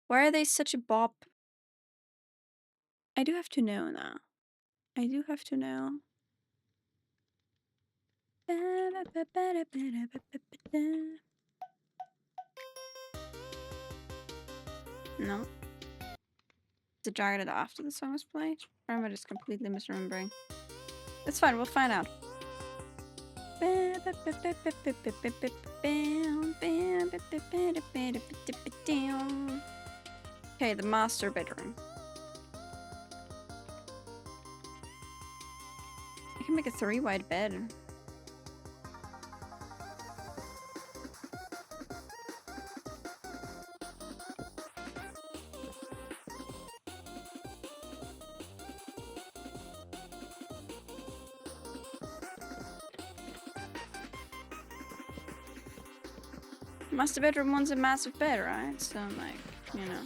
Why are they such a bop? I do have to know now. I do have to know. No. Is it targeted after the song is played? Or am I just completely misremembering? It's fine, we'll find out. Okay, the master bedroom. I can make a 3-wide bed. Master bedroom wants a massive bed, right? So, like, you know.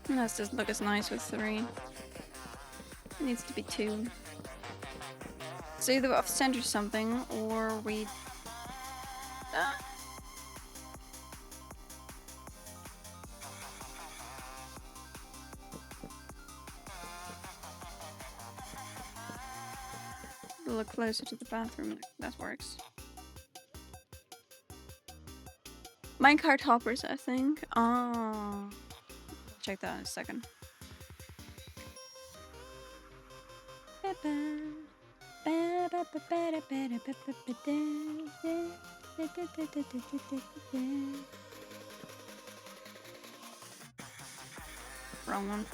This doesn't look as nice with 3. It needs to be 2. So either off-center something, or we... A little closer to the bathroom. That works. Minecart hoppers, I think. Oh. Check that in a second. Wrong one.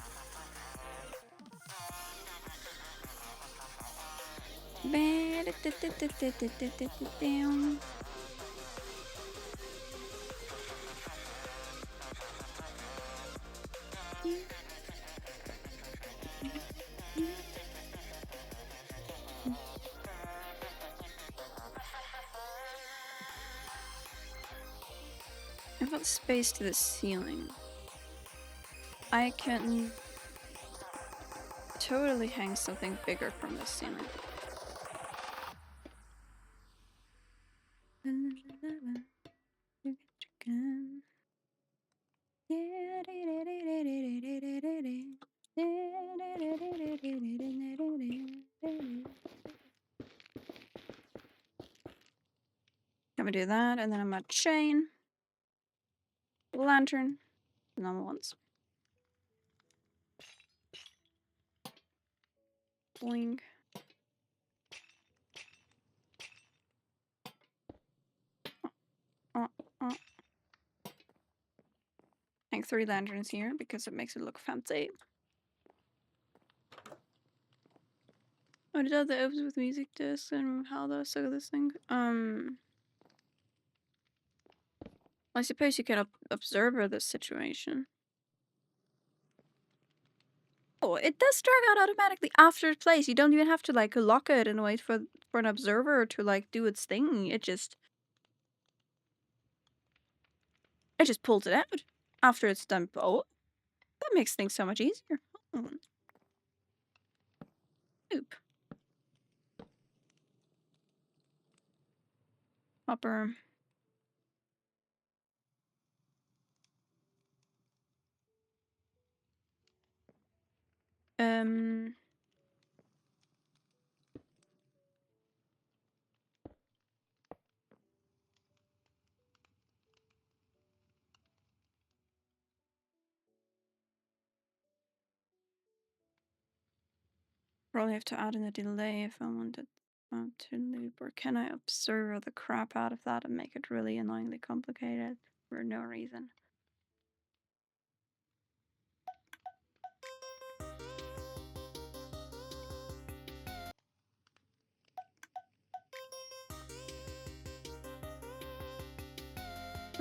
I've got space to the ceiling. I can totally hang something bigger from the ceiling. Can we do that? And then I'm at chain. Lantern. Normal ones. Boing. Hang 3 lanterns here because it makes it look fancy. Oh, did all the opens with music discs and how those so this thing? I suppose you can observe this situation. Oh, it does drag out automatically after it plays. You don't even have to like lock it and wait for an observer to like do its thing. It just pulls it out after it's done. Oh, that makes things so much easier. Oh. Oop. Hopper. Probably have to add in a delay if I wanted to loop, or can I observe the crap out of that and make it really annoyingly complicated for no reason?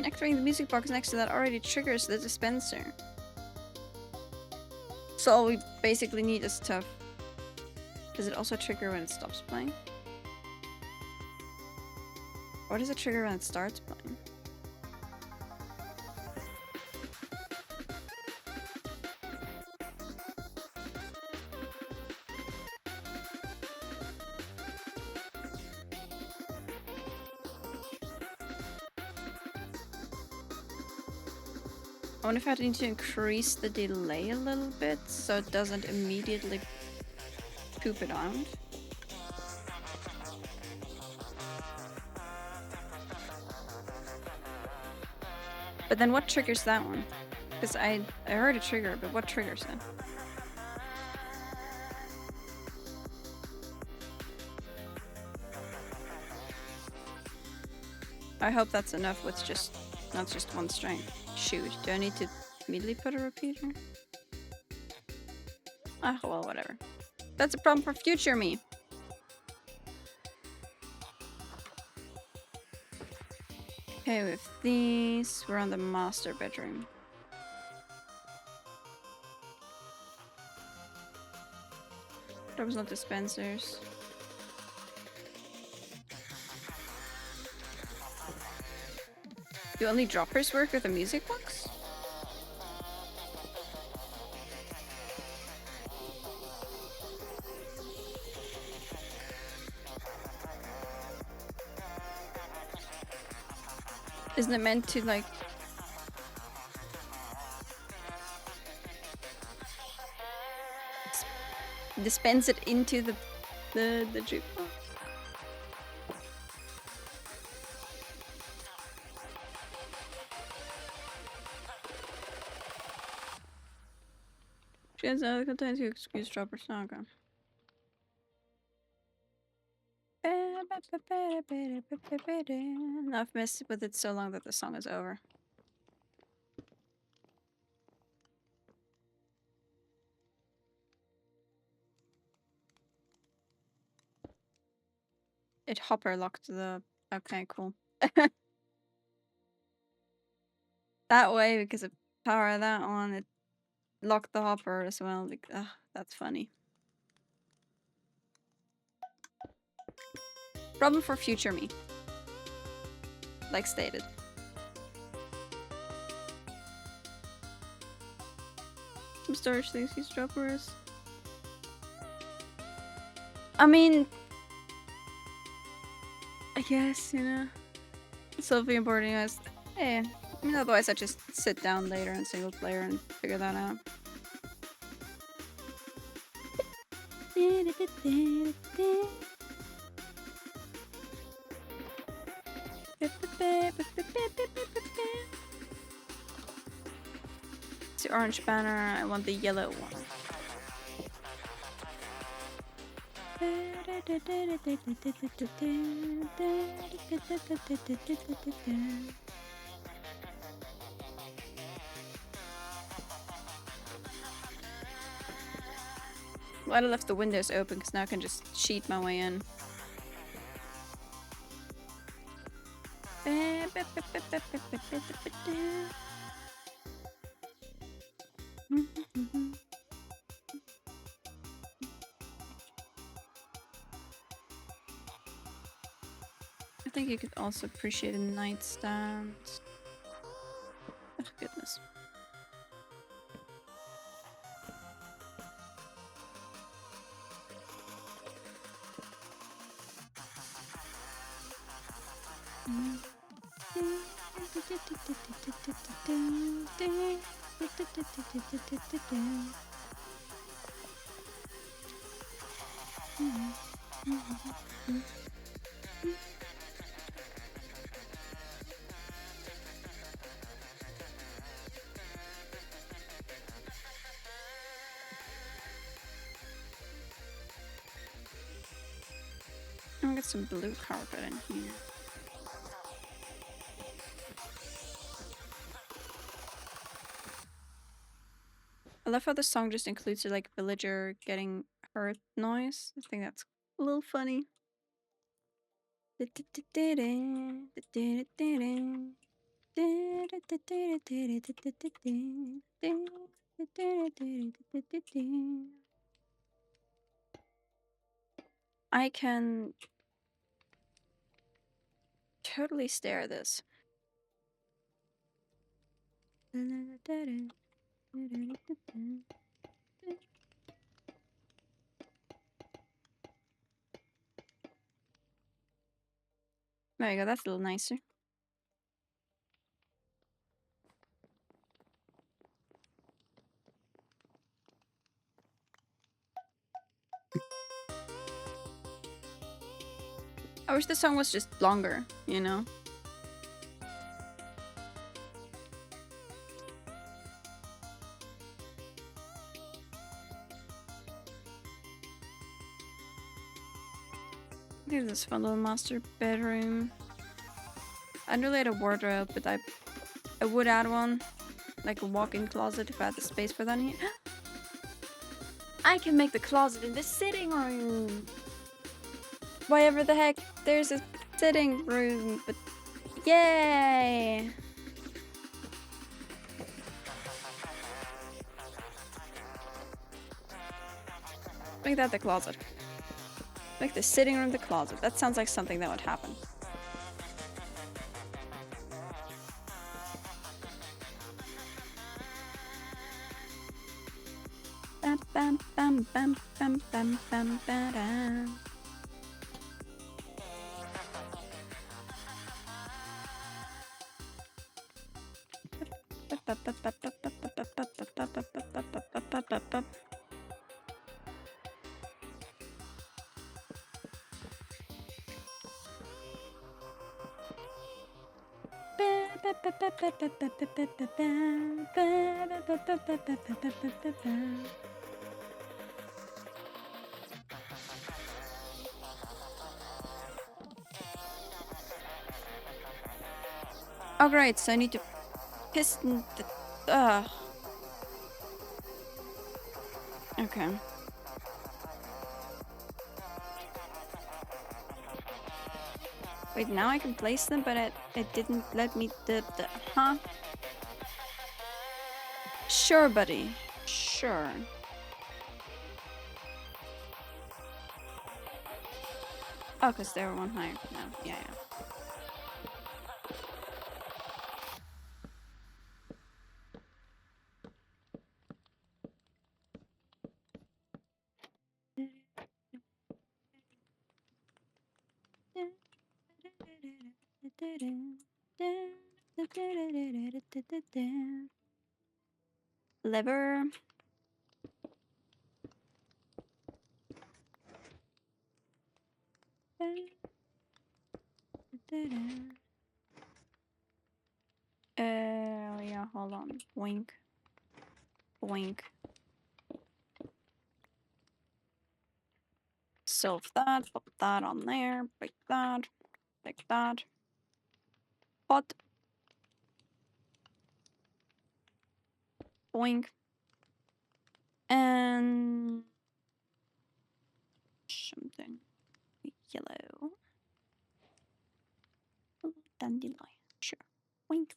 Activating the music box next to that already triggers the dispenser. So all we basically need is to... Does it also trigger when it stops playing? Or does it trigger when it starts playing? I wonder if I need to increase the delay a little bit so it doesn't immediately poop it out. But then what triggers that one? Because I heard a trigger, but what triggers it? I hope that's enough with just not just one string. Shoot, do I need to immediately put a repeater? Ah, well, whatever. That's a problem for future me. Okay, with these, we're on the master bedroom. There was no dispensers. Do only droppers work with a music box? Isn't it meant to like dispense it into the jukebox? She has other content to excuse droppers. Oh, okay. Now I've messed with it so long that the song is over. It hopper locked the... Okay, cool. That way, because of power of that one, it locked the hopper as well. Like, that's funny. Problem for future me. Like stated. Some storage things use droppers. I mean... I guess, you know. Sophie and boarding us. Hey. I mean, otherwise I just sit down later in single player and figure that out. It's the orange banner. I want the yellow one. Glad I left the windows open because now I can just cheat my way in. I think you could also appreciate a nightstand. Oh, goodness. I'll get some blue carpet in here. I love how the song just includes a like villager getting hurt noise. I think that's a little funny. I can totally stare at this. There you go, that's a little nicer. I wish the song was just longer, you know? This is fun little master bedroom. I don't really had a wardrobe, but I would add one. Like a walk-in closet if I had the space for that. I can make the closet in the sitting room. Whatever the heck, there's a sitting room, but yay! Make that the closet. Make the sitting room the closet. That sounds like something that would happen. Bam bam bam bam bam bam bam bam. Oh great, so I need to piston the... Okay. Wait, now I can place them, but it didn't let me huh? Sure, buddy. Sure. Oh, because they were one higher. No, yeah. Lever. Yeah, hold on. Wink. Wink. Solve that, put that on there, break that, like that. Pot. Boink. And something yellow. Dandelion. Sure. Wink.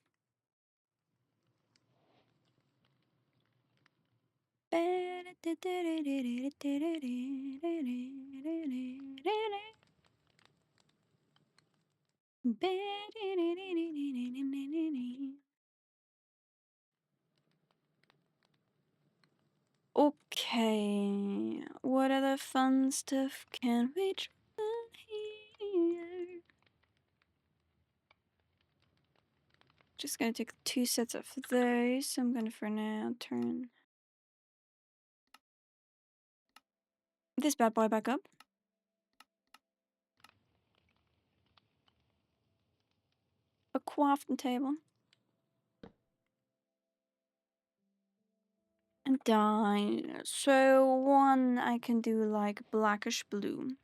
Okay, what other fun stuff can we try here? Just gonna take 2 sets of those. So I'm gonna for now turn this bad boy back up. A crafting table. And dye. So one I can do like blackish blue.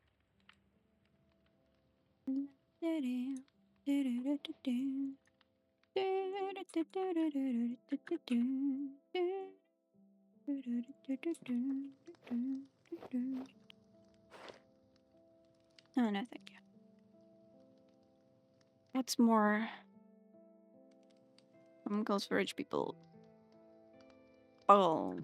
Oh, no, thank you. What's more? Goes for rich people. Oh.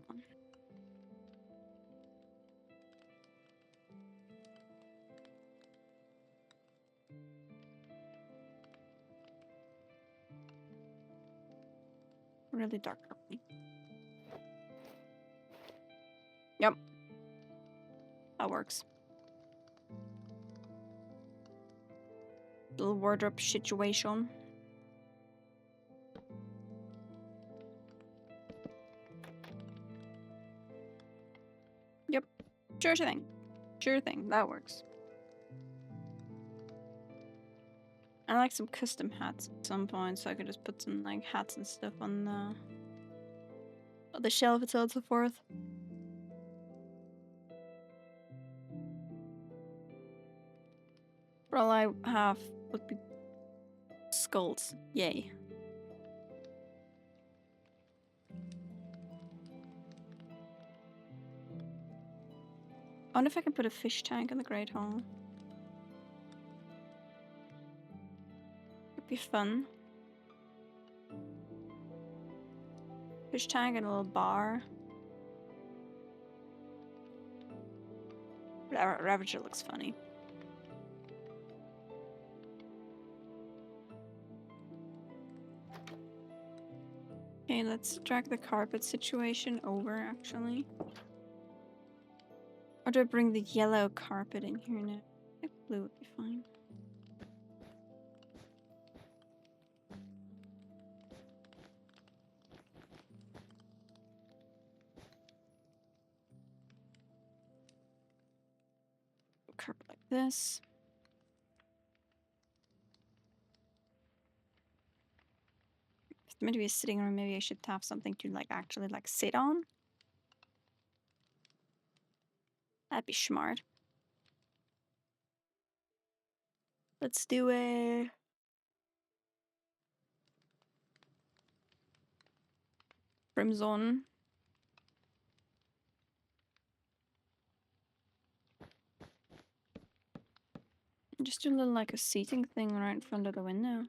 Really dark purple. Yep. That works. Little wardrobe situation. Yep. Sure thing. Sure thing. That works. I like some custom hats at some point, so I could just put some like hats and stuff on the shelf itself and so forth. But all I have would be skulls. Yay. I wonder if I can put a fish tank in the Great Hall. It'd be fun. Fish tank and a little bar. Ravager looks funny. Okay, let's drag the carpet situation over, actually. Or do I bring the yellow carpet in here now? I think blue would be fine. Carpet like this. If it's meant to be a sitting room, maybe I should have something to like actually like sit on. That'd be smart. Let's do a crimson. Just do a little like a seating thing right in front of the window.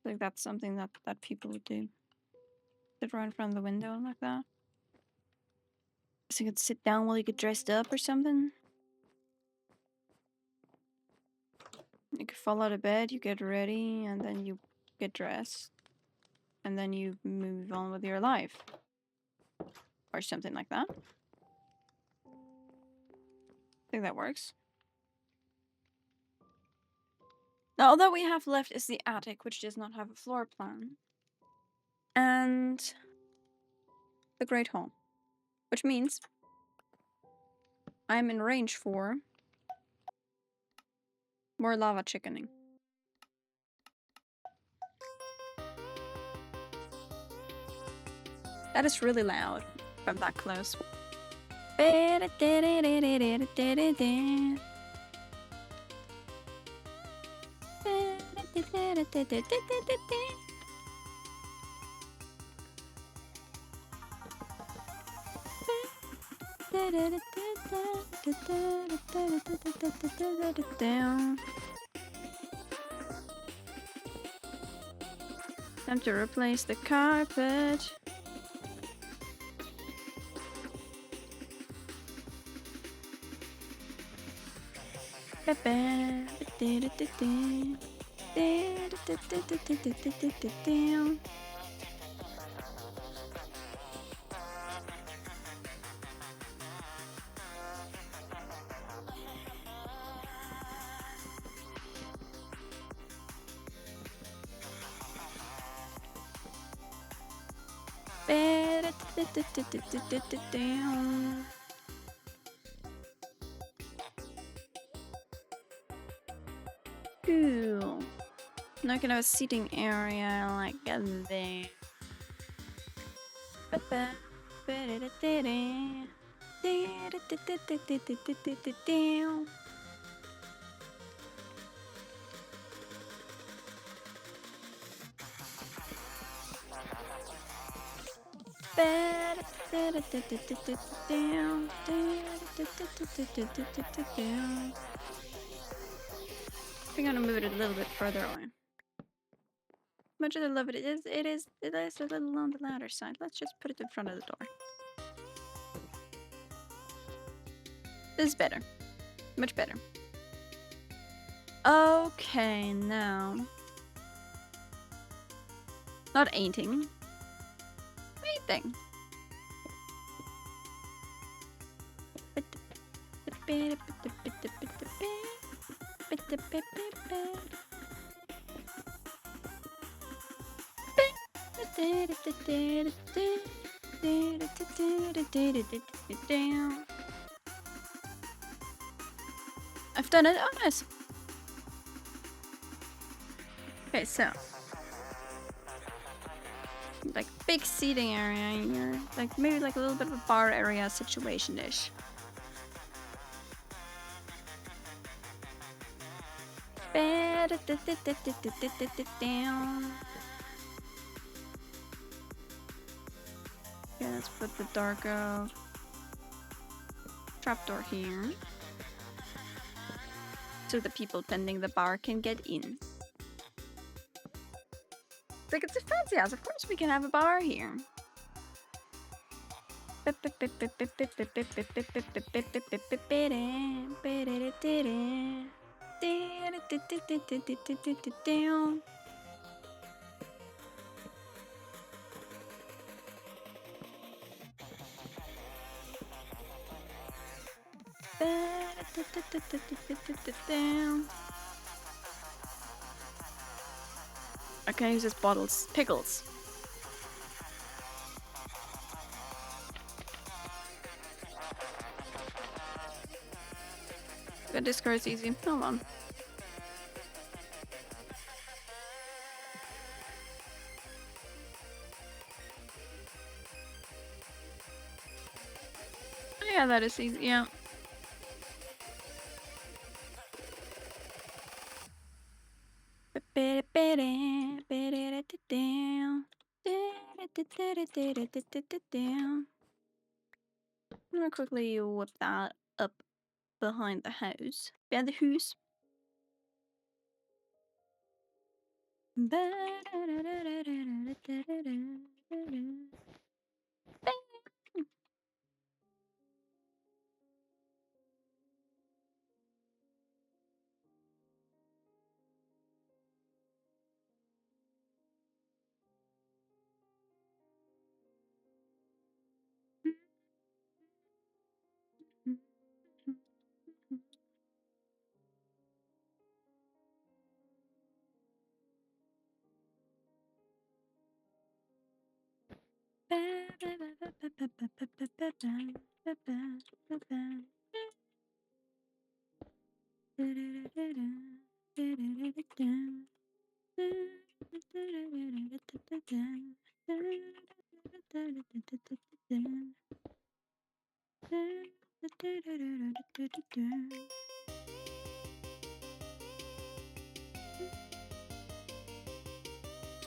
Like that's something that people would do. Sit right in front of the window like that. So you could sit down while you get dressed up or something. You could fall out of bed, you get ready, and then you get dressed. And then you move on with your life. Or something like that. I think that works. Now, all that we have left is the attic, which does not have a floor plan. And the Great Hall. Which means I'm in range for more lava chickening. That is really loud from that close. Time to replace the carpet. Cool. Now I can have a seating area like there. I'm gonna move it a little bit further away. Much as I love it, it is a little on the louder side. Let's just put it in front of the door. This is better. Much better. Okay, now. Not ainting. Anything. I've done it. Oh, nice. Okay, so like big seating area here, like maybe like a little bit of a bar area situation-ish. Okay, let's put the dark trapdoor here. So the people tending the bar can get in. It's like it's a fancy house. Of course we can have a bar here. I can use this bottles. Pickles. But this card's easy. Hold on. Yeah, that is easy. Yeah. I'm gonna quickly whip that up behind the house. Behind the house.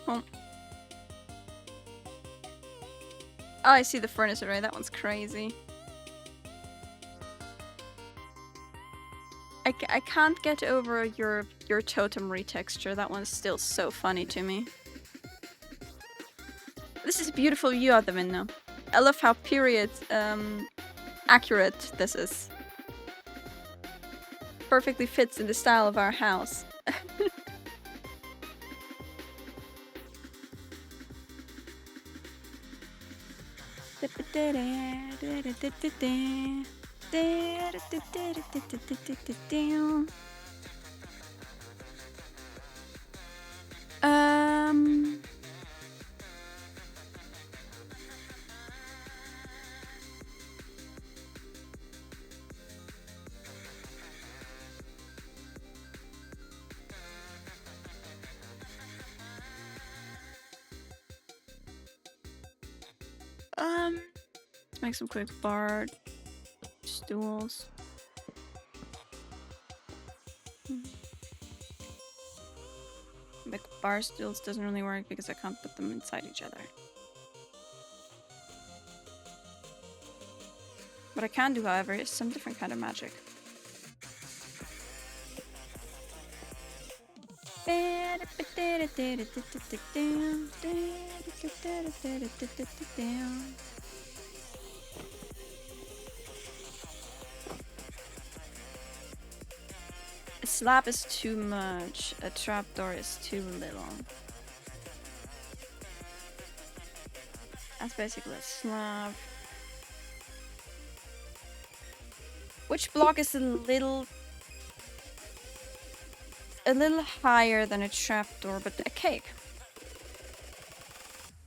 Oh. Oh, I see the furnace array. That one's crazy. I can't get over your totem retexture. That one's still so funny to me. This is a beautiful view out the window. I love how period accurate this is. Perfectly fits in the style of our house. Um. Let's make some quick bar stools. Make bar stools doesn't really work because I can't put them inside each other. What I can do, however, is some different kind of magic. A slab is too much, a trapdoor is too little. That's basically a slab. Which block is a little higher than a trapdoor, but a cake?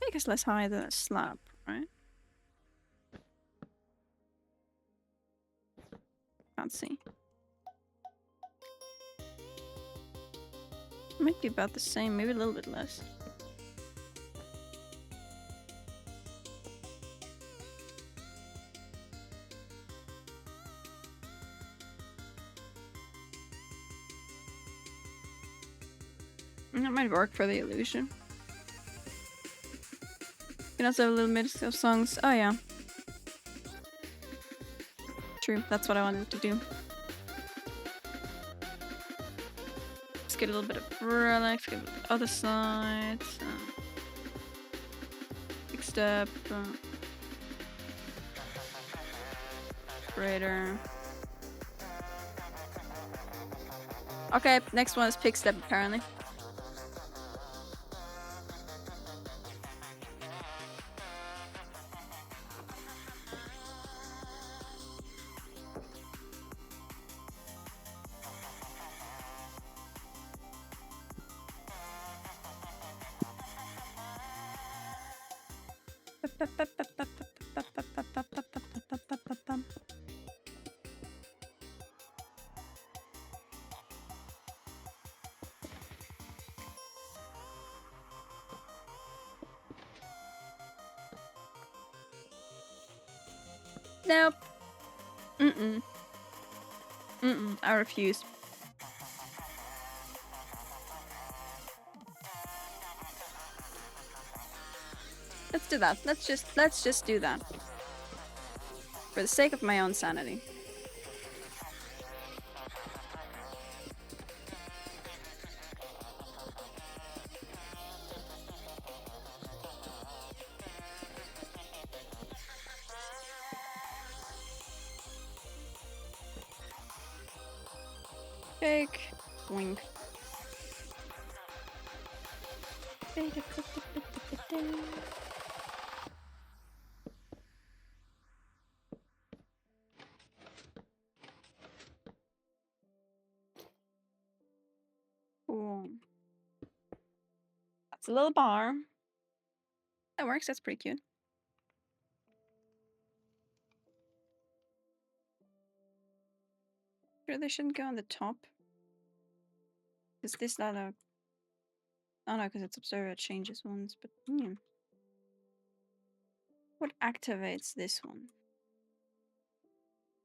Cake is less high than a slab, right? Can't see. Might be about the same, maybe a little bit less. That might work for the illusion. You can also have a little mix of songs. Oh yeah. True, that's what I wanted to do. Let's get a little bit of relic, get the other side. Big step. Greater. Okay, next one is pick step apparently. Nope. I refuse. Let's do that. Let's just do that. For the sake of my own sanity. Big wink. Ooh. That's a little bar. That works, that's pretty cute. Sure they shouldn't go on the top. Is this not a... Oh no, because it's observer changes ones, but what activates this one?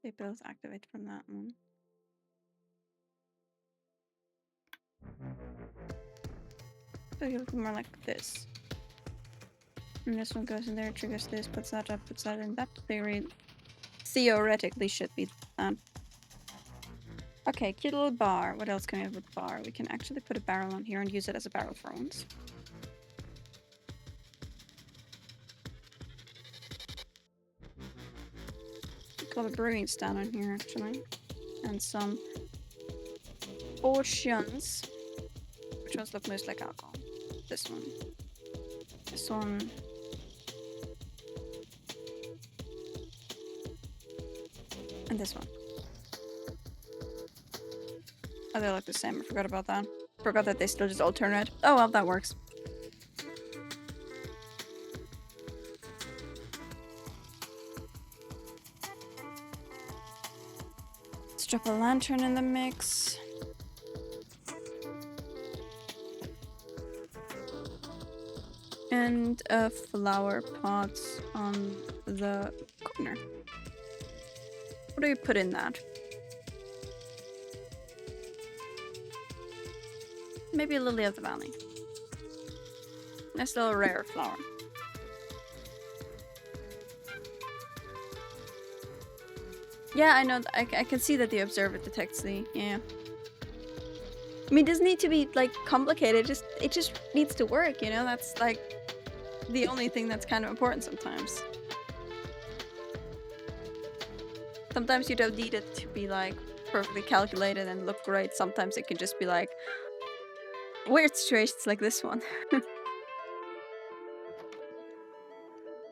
They both activate from that one. So you look more like this. And this one goes in there, triggers this, puts that up, puts that in. That theoretically should be that. Okay, cute little bar. What else can we have with bar? We can actually put a barrel on here and use it as a barrel for once. Call a brewing stand on here actually. And some portions. Which ones look most like alcohol? This one. This one. And this one. Oh, they look the same. I forgot about that. Forgot that they still just alternate. Oh well, that works. Let's drop a lantern in the mix. And a flower pot on the corner. What do you put in that? Maybe a lily of the valley. Nice little rare flower. Yeah, I know. I can see that the observer detects the... Yeah. I mean, it doesn't need to be, like, complicated. It just needs to work, you know? That's, like, the only thing that's kind of important sometimes. Sometimes you don't need it to be, like, perfectly calculated and look great. Sometimes it can just be, like, weird situations like this one.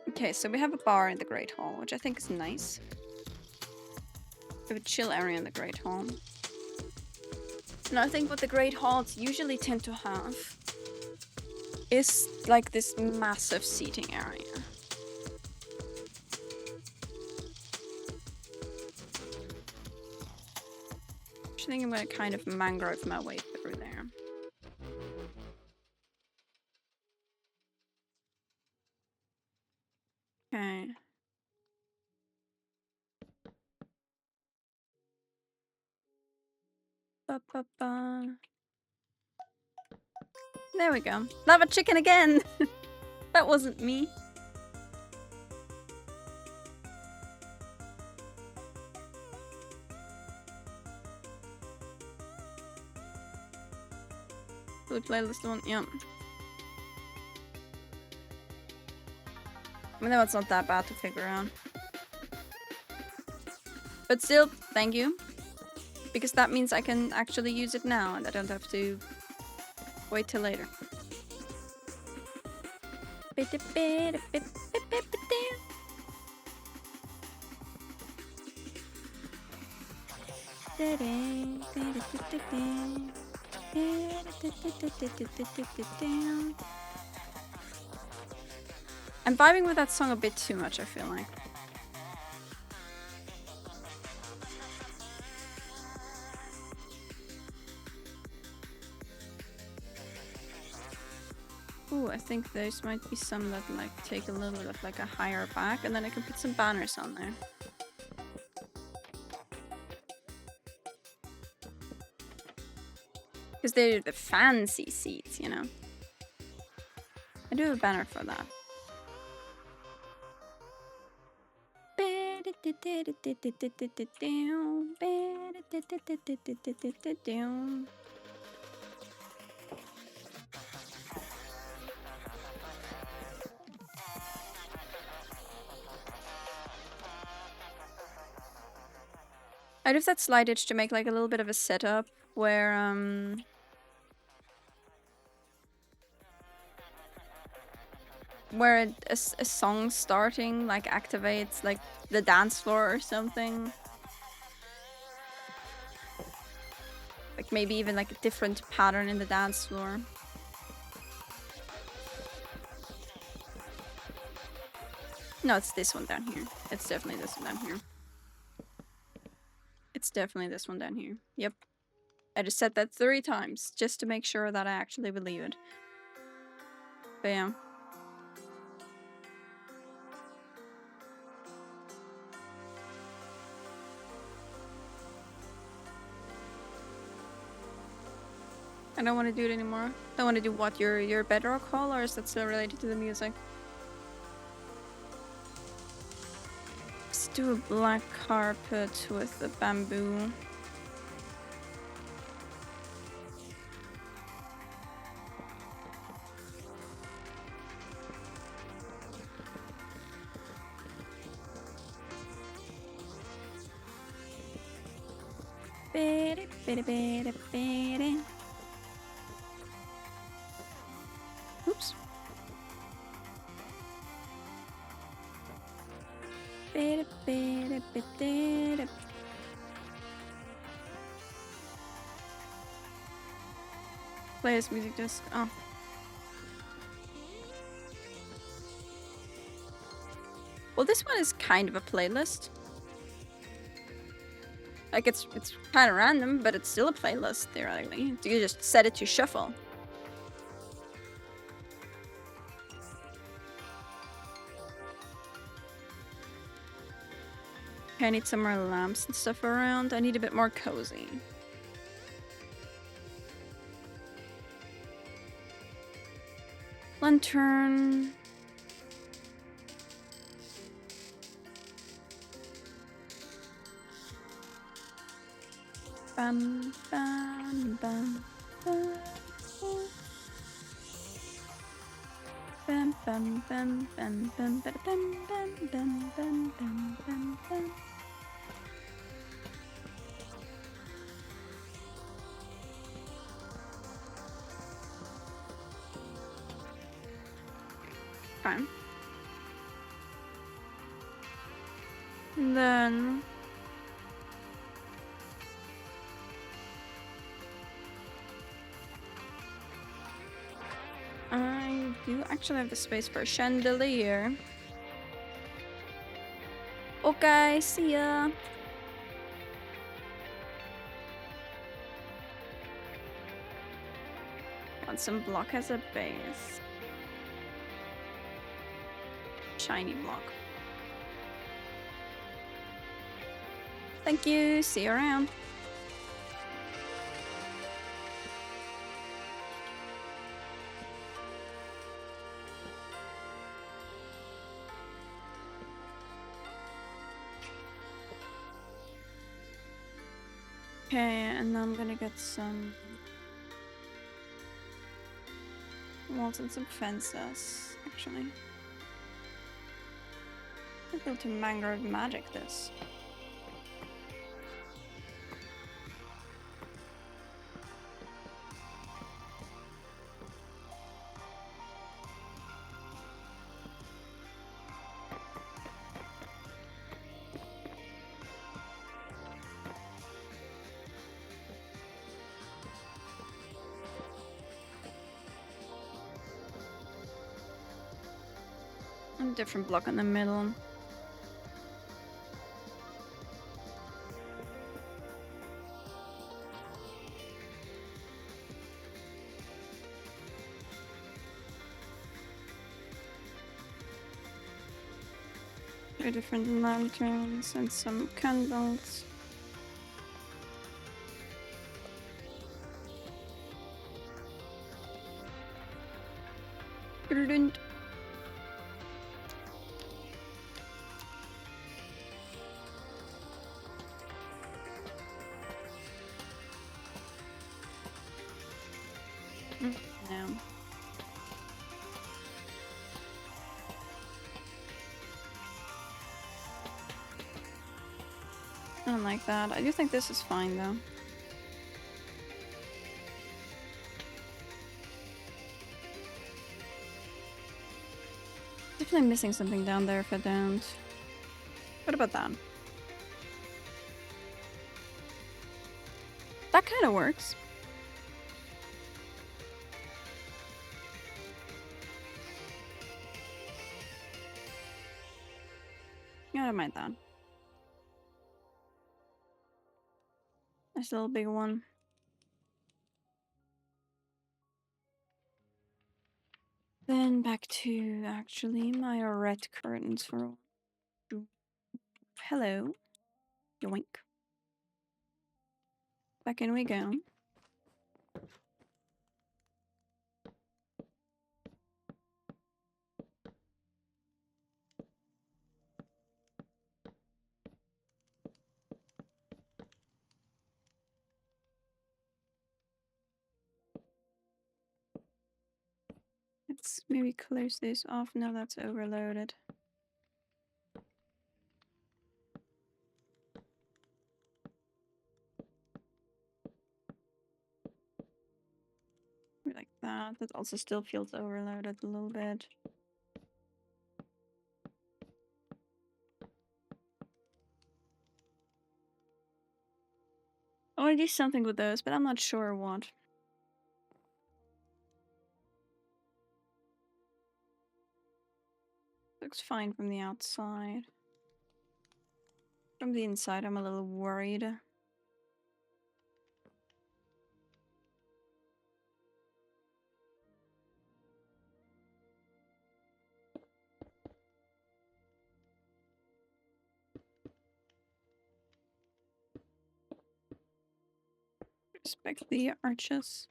Okay, so we have a bar in the Great Hall, which I think is nice. We have a chill area in the Great Hall. And I think what the Great Halls usually tend to have is like this massive seating area. I think I'm gonna kind of mangrove my way through there. Okay. Ba, ba, ba. There we go. Lava chicken again! That wasn't me. Food playlist one, yeah. I know it's not that bad to figure out. But still, thank you. Because that means I can actually use it now and I don't have to wait till later. I'm vibing with that song a bit too much, I feel like. Ooh, I think those might be some that like take a little bit of like a higher back, and then I can put some banners on there. Because they're the fancy seats, you know. I do have a banner for that. I'd use that slide edge to make like a little bit of a setup where a song starting like activates like the dance floor or something. Like maybe even like a different pattern in the dance floor. No, it's this one down here. It's definitely this one down here. It's definitely this one down here. Yep. I just said that 3 times just to make sure that I actually believe it. But yeah. I don't want to do it anymore. Don't want to do what? Your bedrock hall, or is that still related to the music? Let's do a black carpet with the bamboo. Oops. Play this music disc. Oh. Well, this one is kind of a playlist. Like it's kind of random, but it's still a playlist theoretically. You just set it to shuffle. Okay, I need some more lamps and stuff around. I need a bit more cozy. Lantern. Bam, bam, bam, bam. Bam, bam, bam, bam, bam, bam, bam, bam, bam, bam, bam, bam. Fine. And then I do actually have the space for a chandelier. Okay, see ya. Want some block as a base. Shiny block. Thank you. See you around. Okay, and now I'm gonna get some walls and some fences, actually. I'm able to mangrove magic this. A different block in the middle. Two different lanterns and some candles. Brilliant. No. I don't like that. I do think this is fine though. Definitely missing something down there if I don't. What about that? That kind of works. Yeah, I don't mind that. Nice little big one. Then back to actually my red curtains for. Hello. Yoink. Back in we go. Let's maybe close this off. No, that's overloaded. Like that. That also still feels overloaded a little bit. I want to do something with those, but I'm not sure what. Looks fine from the outside. From the inside, I'm a little worried. Respect the arches.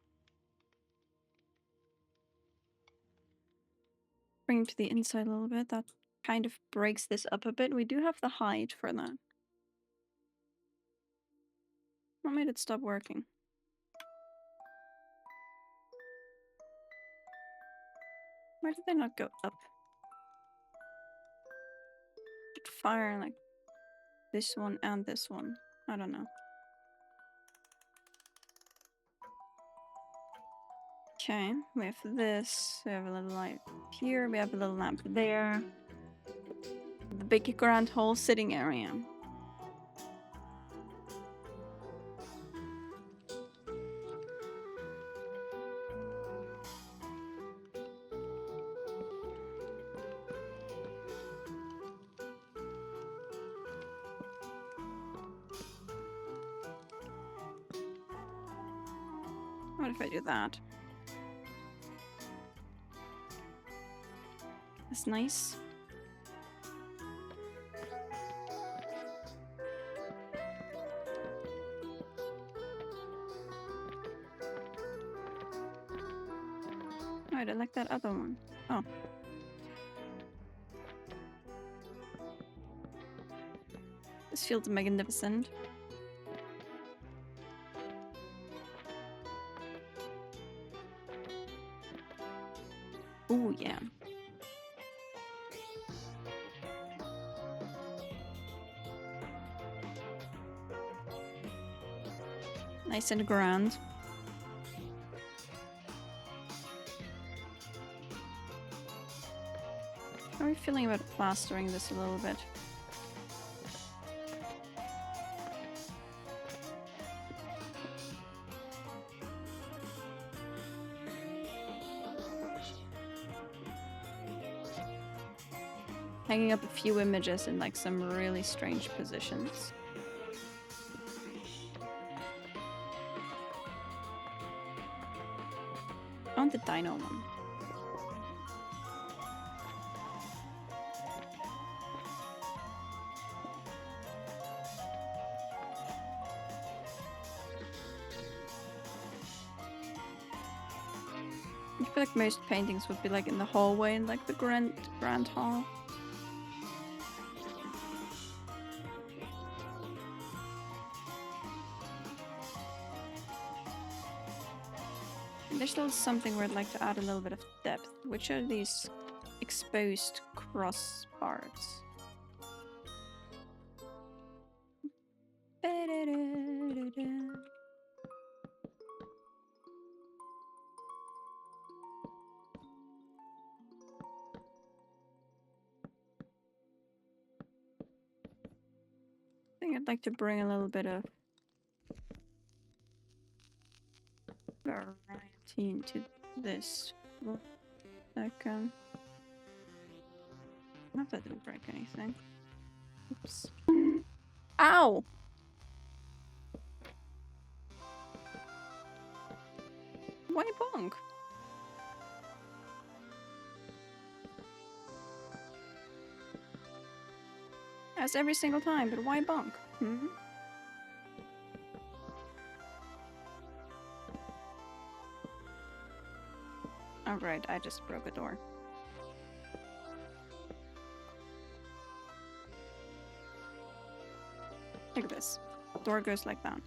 Bring it to the inside a little bit. That kind of breaks this up a bit. We do have the height for that. What made it stop working? Why did they not go up? Should fire like this one and this one. I don't know. Okay, we have this. We have a little light here. We have a little lamp there. The big grand hall sitting area. What if I do that? That's nice. Alright, I like that other one. Oh. This feels magnificent. Ooh, yeah. Nice and grand. How are you feeling about plastering this a little bit? Hanging up a few images in like some really strange positions. I want the dino one. I feel like most paintings would be like in the hallway in like the grand hall. There's still something where I'd like to add a little bit of depth. Which are these exposed crossbars? I think I'd like to bring a little bit of variety into this. Second. Not that didn't break anything. Oops. Ow! Why bonk? As every single time, but why bonk? Hmm? Oh right, I just broke a door. Look at this. Door goes like that.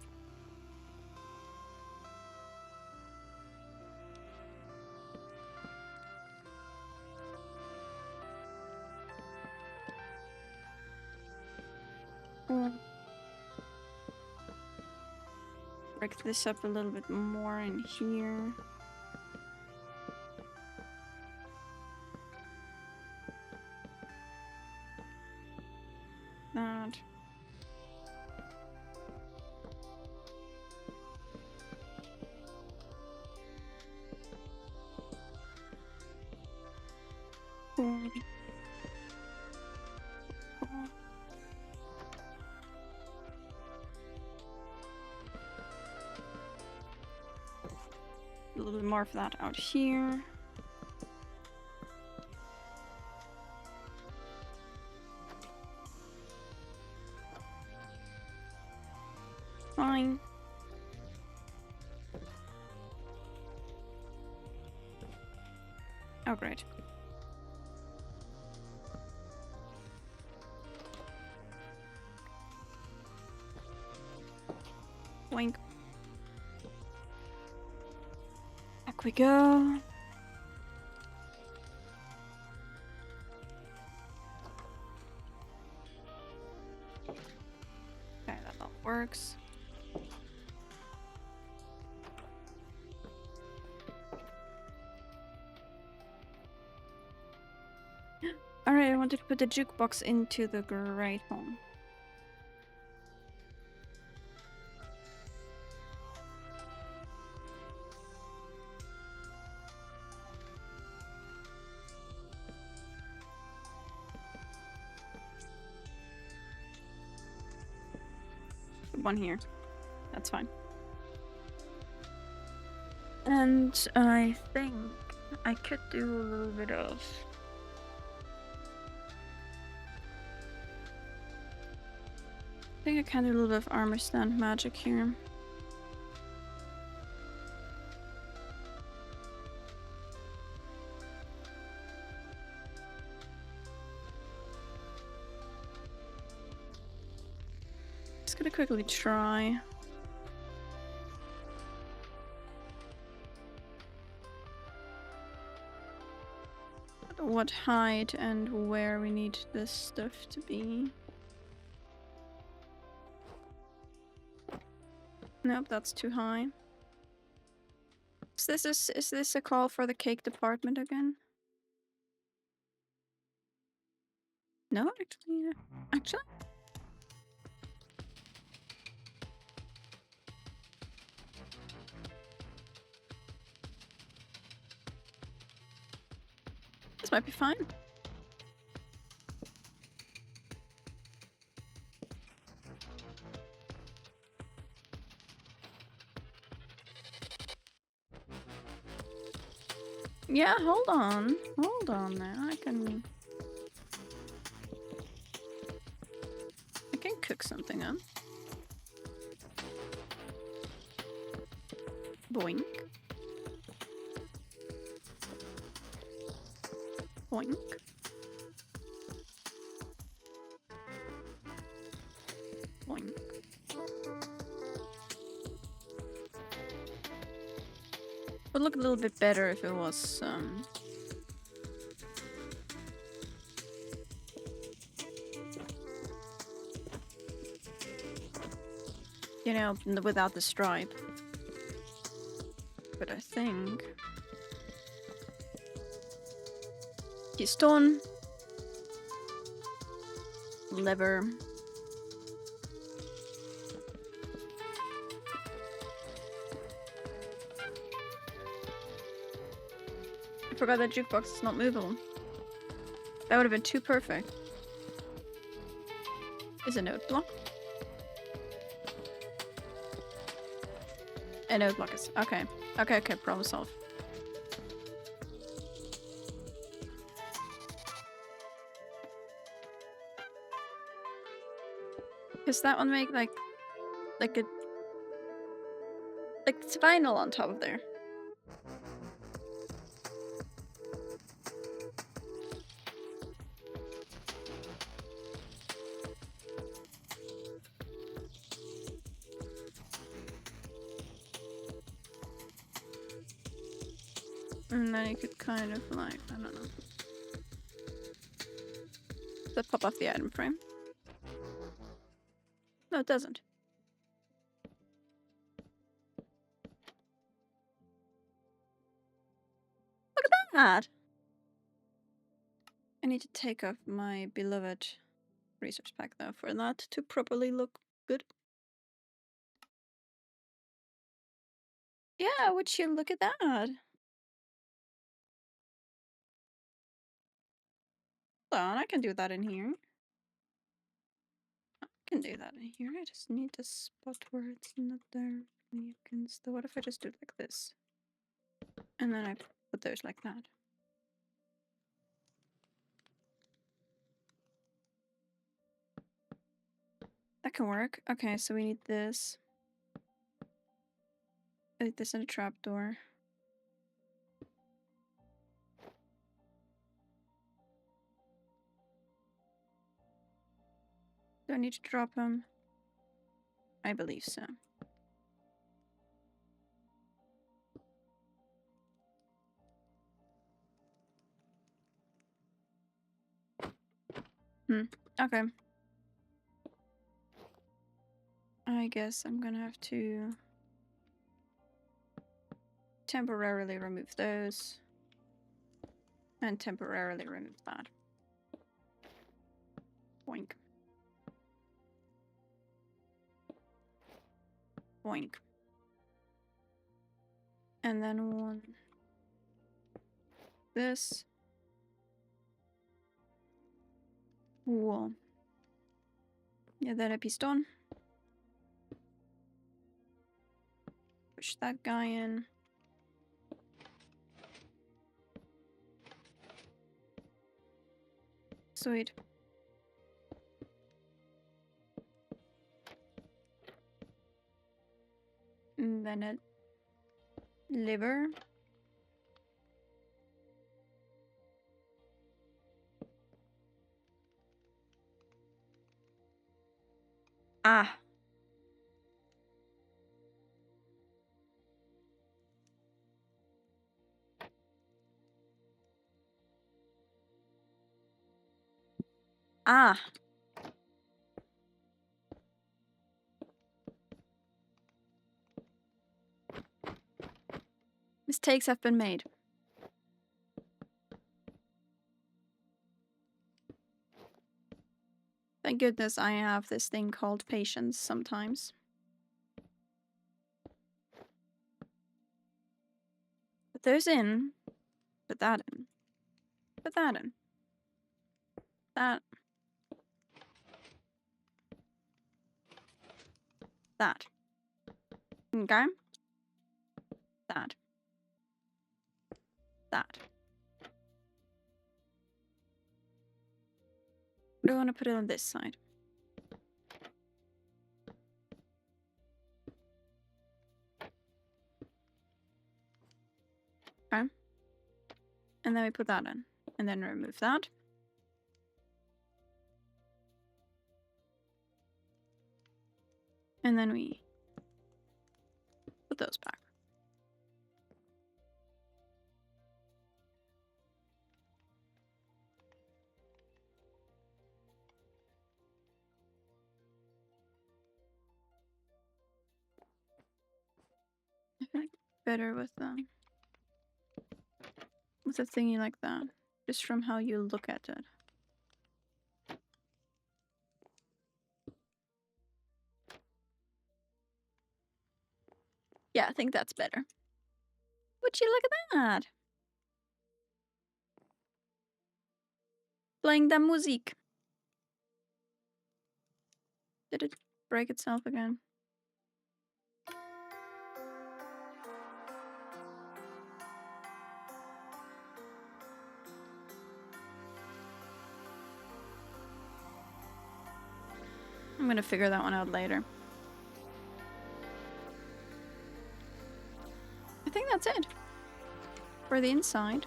Break this up a little bit more in here. That. A little bit more of that out here. Fine. Oh, great. Boink. Back we go. Okay, that all works. Alright, I wanted to put the jukebox into the great home. One here. That's fine. And I think I could do a little bit of... I think I can do a little bit of armor stand magic here. Just gonna quickly try. what height and where we need this stuff to be. Nope, that's too high. Is this a call for the cake department again? No, actually. This might be fine. Yeah, hold on. Hold on there. I can cook something up. Boink. Boink. Boink. Would look a little bit better if it was you know, without the stripe. But I think Keystone, lever. I forgot that jukebox is not movable. That would have been too perfect. Is a note block? A note block is okay. Okay, problem solved. Does that one make like a it's vinyl on top of there? And then you could kind of like, I don't know. Does that pop off the item frame? No, it doesn't. Look at that! I need to take off my beloved research pack though for that to properly look good. Yeah, would you look at that? Hold on, I can do that in here. I can do that in here. I just need the spot where it's not there. You can still. What if I just do it like this? And then I put those like that. That can work. Okay, so we need this. I need this in a trapdoor. Do I need to drop him? I believe so. Okay. I guess I'm gonna have to temporarily remove those. And temporarily remove that. Boink. Boink. And then one. This. Whoa. Yeah, that a piston. Push that guy in. Sweet. And then a liver. Ah. Ah! Mistakes have been made. Thank goodness I have this thing called patience sometimes. Put those in. Put that in. Put that in. That. That. Okay. That. That. What do I want to put it on this side? Okay. And then we put that in. And then remove that. And then we put those back. I feel like better with a thingy like that. Just from how you look at it. Yeah, I think that's better. Would you look at that? Playing the music. Did it break itself again? I'm gonna figure that one out later. I think that's it. For the inside.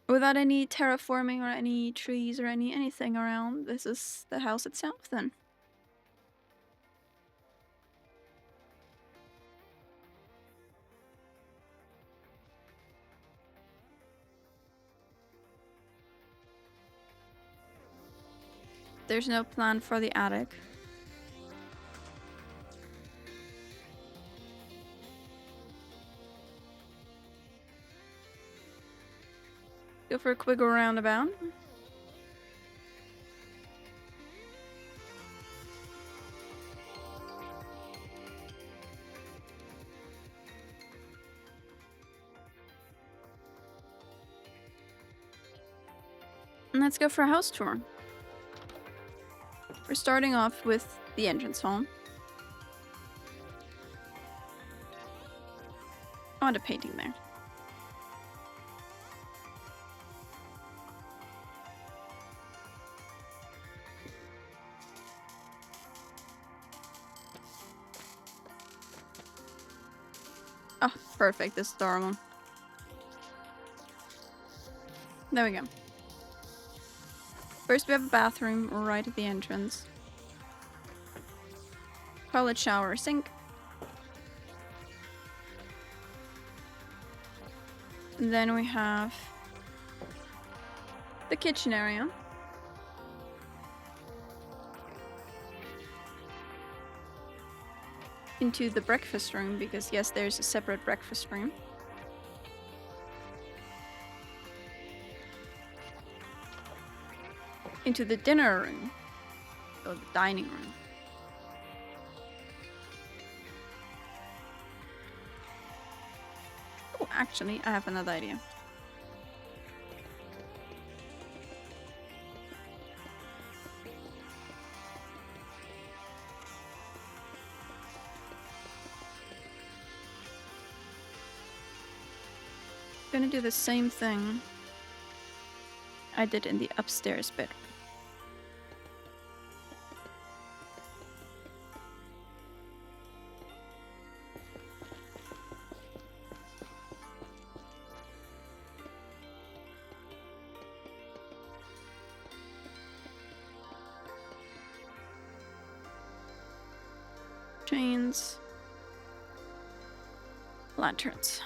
Without any terraforming or any trees or anything around, this is the house itself then. There's no plan for the attic. Go for a quick roundabout. And let's go for a house tour. We're starting off with the entrance hall. I want a painting there. Oh, perfect. This is adorable. There we go. First, we have a bathroom right at the entrance. Toilet, shower, sink. And then we have the kitchen area. Into the breakfast room, because yes, there's a separate breakfast room. Into the dinner room. Or the dining room. Oh, actually, I have another idea. Gonna do the same thing I did in the upstairs bit. Chains. Lanterns.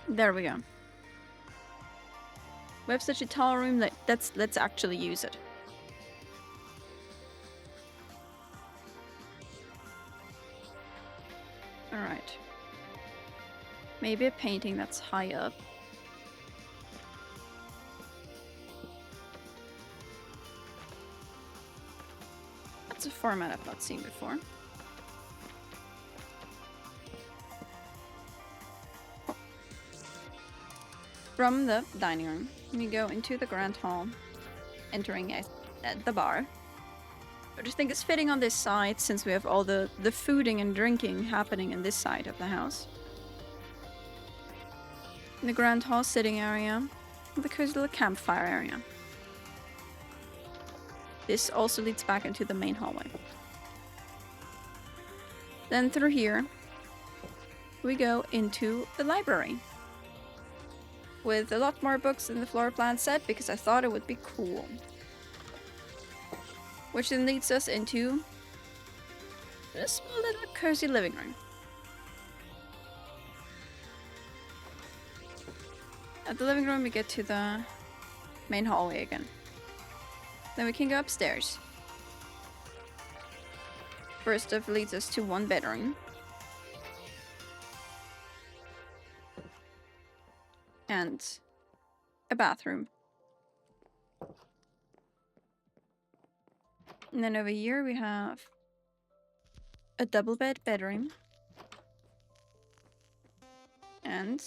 There we go. We have such a tall room that let's actually use it. Alright. Maybe a painting that's high up. That's a format I've not seen before. From the dining room, we go into the grand hall, entering at the bar. I just think it's fitting on this side since we have all the fooding and drinking happening in this side of the house. In the grand hall sitting area, the cozy little campfire area. This also leads back into the main hallway. Then through here, we go into the library. With a lot more books in the floor plan set because I thought it would be cool. Which then leads us into a small little cozy living room. At the living room we get to the main hallway again. Then we can go upstairs. First off leads us to one bedroom. And a bathroom. And then over here we have a double bed bedroom. And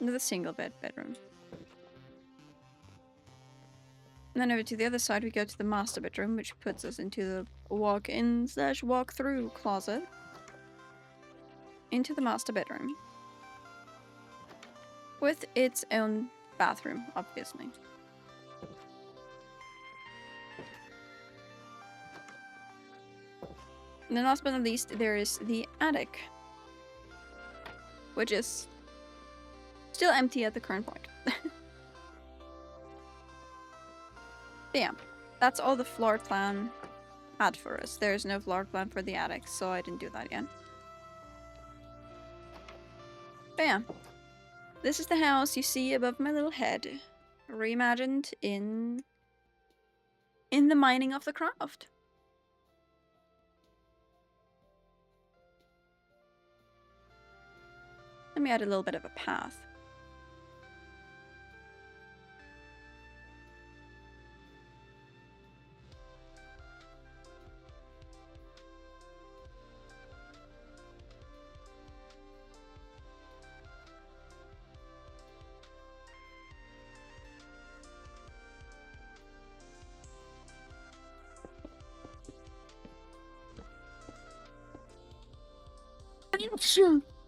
another single bed bedroom. And then over to the other side we go to the master bedroom, which puts us into the walk-in / walk-through closet. Into the master bedroom. With its own bathroom, obviously. And then last but not least, there is the attic. Which is still empty at the current point. Yeah, that's all the floor plan had for us. There's no floor plan for the attic, so I didn't do that yet. But yeah, this is the house you see above my little head, reimagined in the mining of the craft. Let me add a little bit of a path.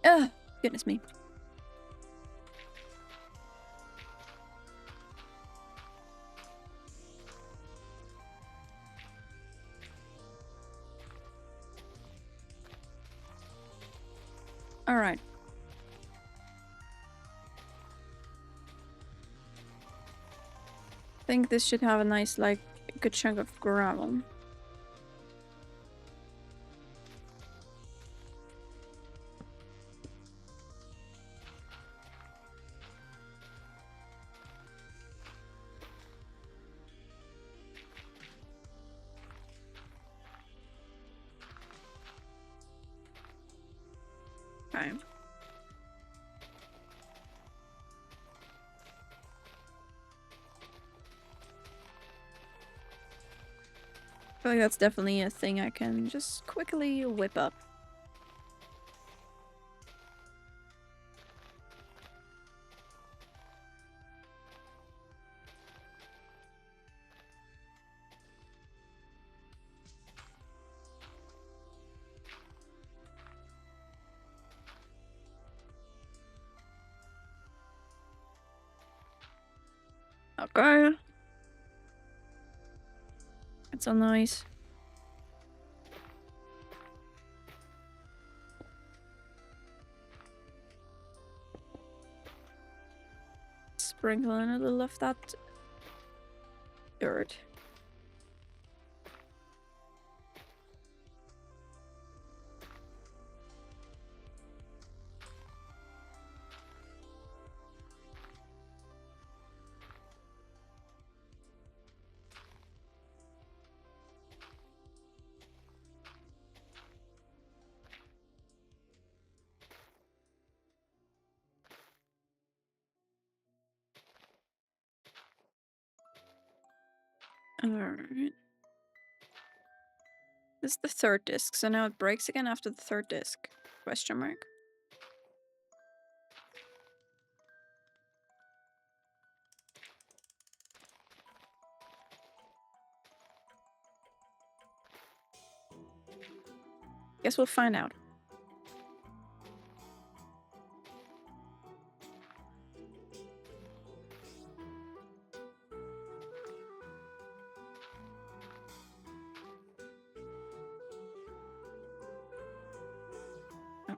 Ugh, goodness me. Alright. I think this should have a nice, like, good chunk of gravel. Okay. I feel like that's definitely a thing I can just quickly whip up. Okay. It's so nice. Sprinkle in a little of that dirt. Alright. This is the third disc, so now it breaks again after the third disc. Question mark. Guess we'll find out.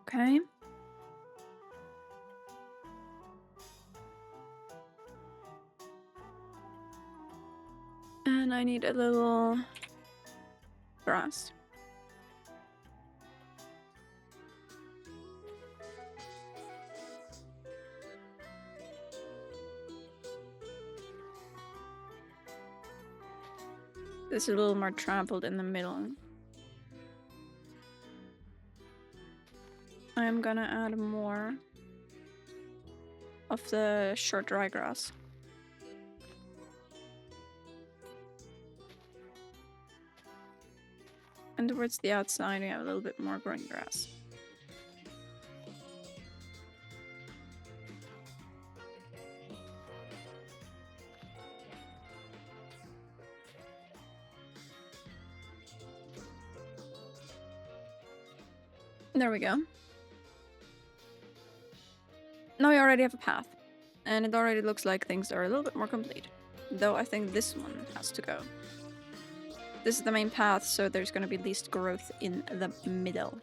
Okay. And I need a little grass. This is a little more trampled in the middle. I'm gonna add more of the short dry grass. And towards the outside, we have a little bit more green grass. There we go. Now we already have a path. And it already looks like things are a little bit more complete. Though I think this one has to go. This is the main path, so there's gonna be least growth in the middle.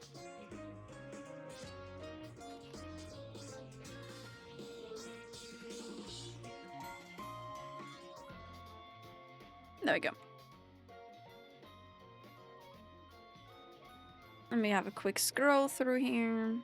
There we go. Let me have a quick scroll through here.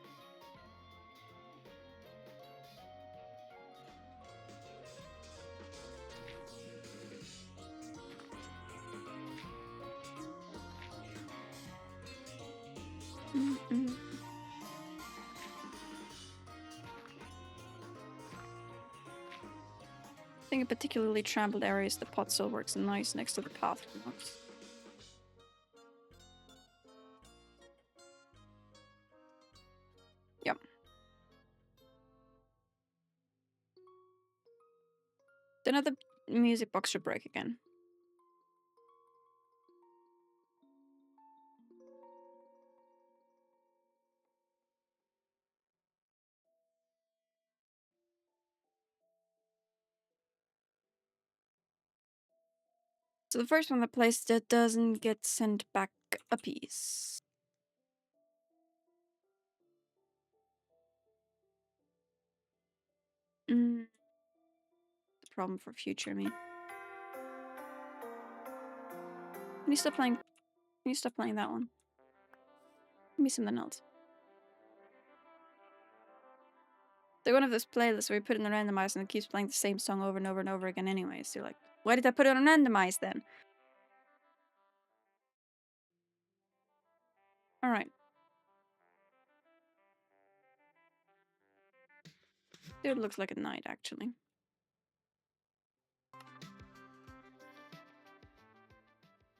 I think a particularly trampled area is the pot still works nice next to the path. Yep. Then another music box should break again. So the first one, the place that doesn't get sent back a piece. The problem for future me. Can you stop playing? Can you stop playing that one? Give me something else. They're one of those playlists where you put it in the randomize and it keeps playing the same song over and over and over again anyway. So you're like, why did I put it on randomize then? Alright. It looks like a night, actually.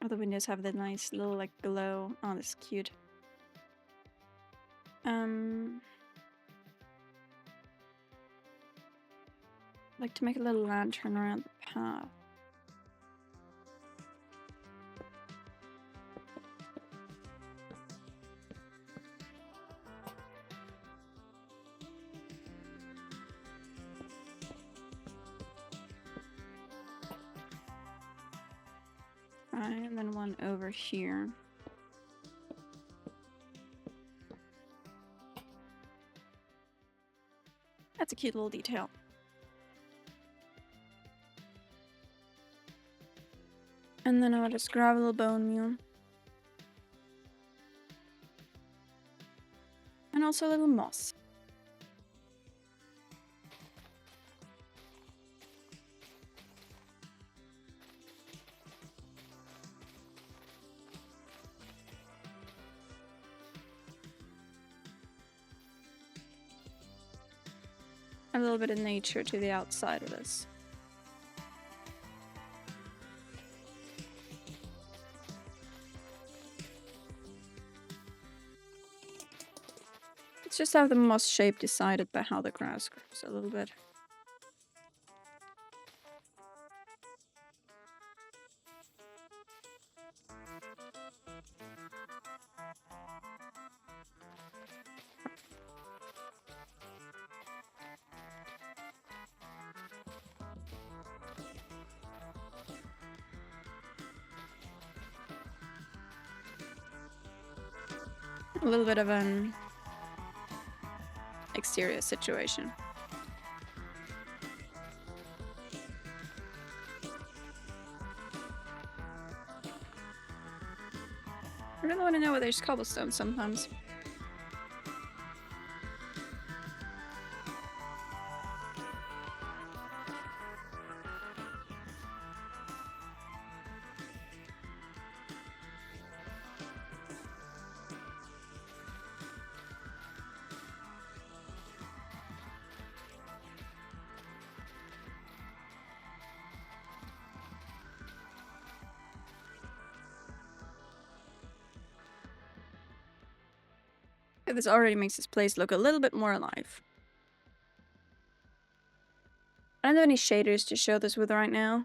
All the windows have that nice little, like, glow. Oh, that's cute. Like to make a little lantern around the path. And then one over here. That's a cute little detail. And then I'll just grab a little bone meal. And also a little moss. A little bit of nature to the outside of this. Let's just have the moss shape decided by how the grass grows a little bit. A little bit of an exterior situation. I really want to know where there's cobblestone sometimes. This already makes this place look a little bit more alive. I don't have any shaders to show this with right now.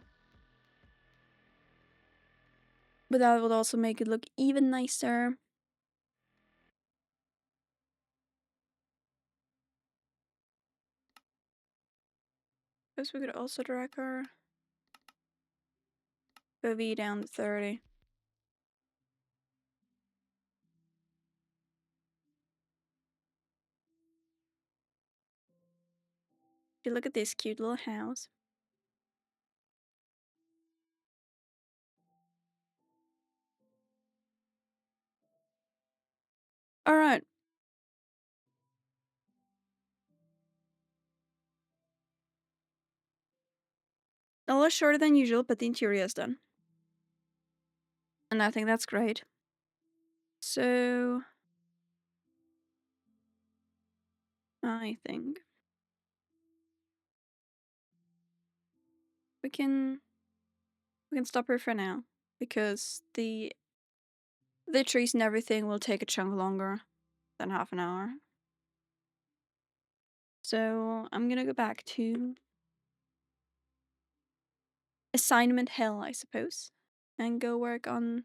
But that would also make it look even nicer. Guess we could also drag our OV down to 30. You look at this cute little house. Alright. A little shorter than usual, but the interior is done. And I think that's great. So I think we can stop here for now, because the trees and everything will take a chunk longer than half an hour. So I'm gonna go back to assignment hell, I suppose, and go work on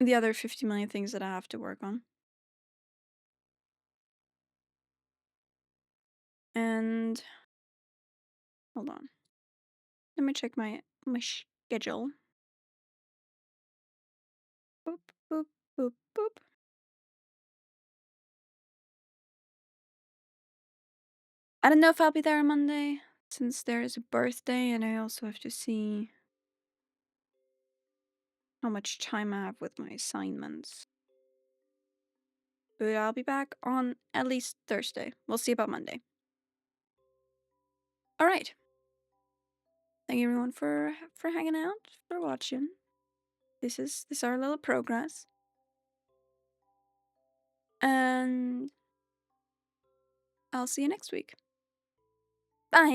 the other 50 million things that I have to work on. And hold on. Let me check my schedule. Boop, boop, boop, boop. I don't know if I'll be there on Monday, since there is a birthday, and I also have to see how much time I have with my assignments. But I'll be back on at least Thursday. We'll see about Monday. All right. Thank you everyone for hanging out, for watching. This is our little progress. And I'll see you next week. Bye.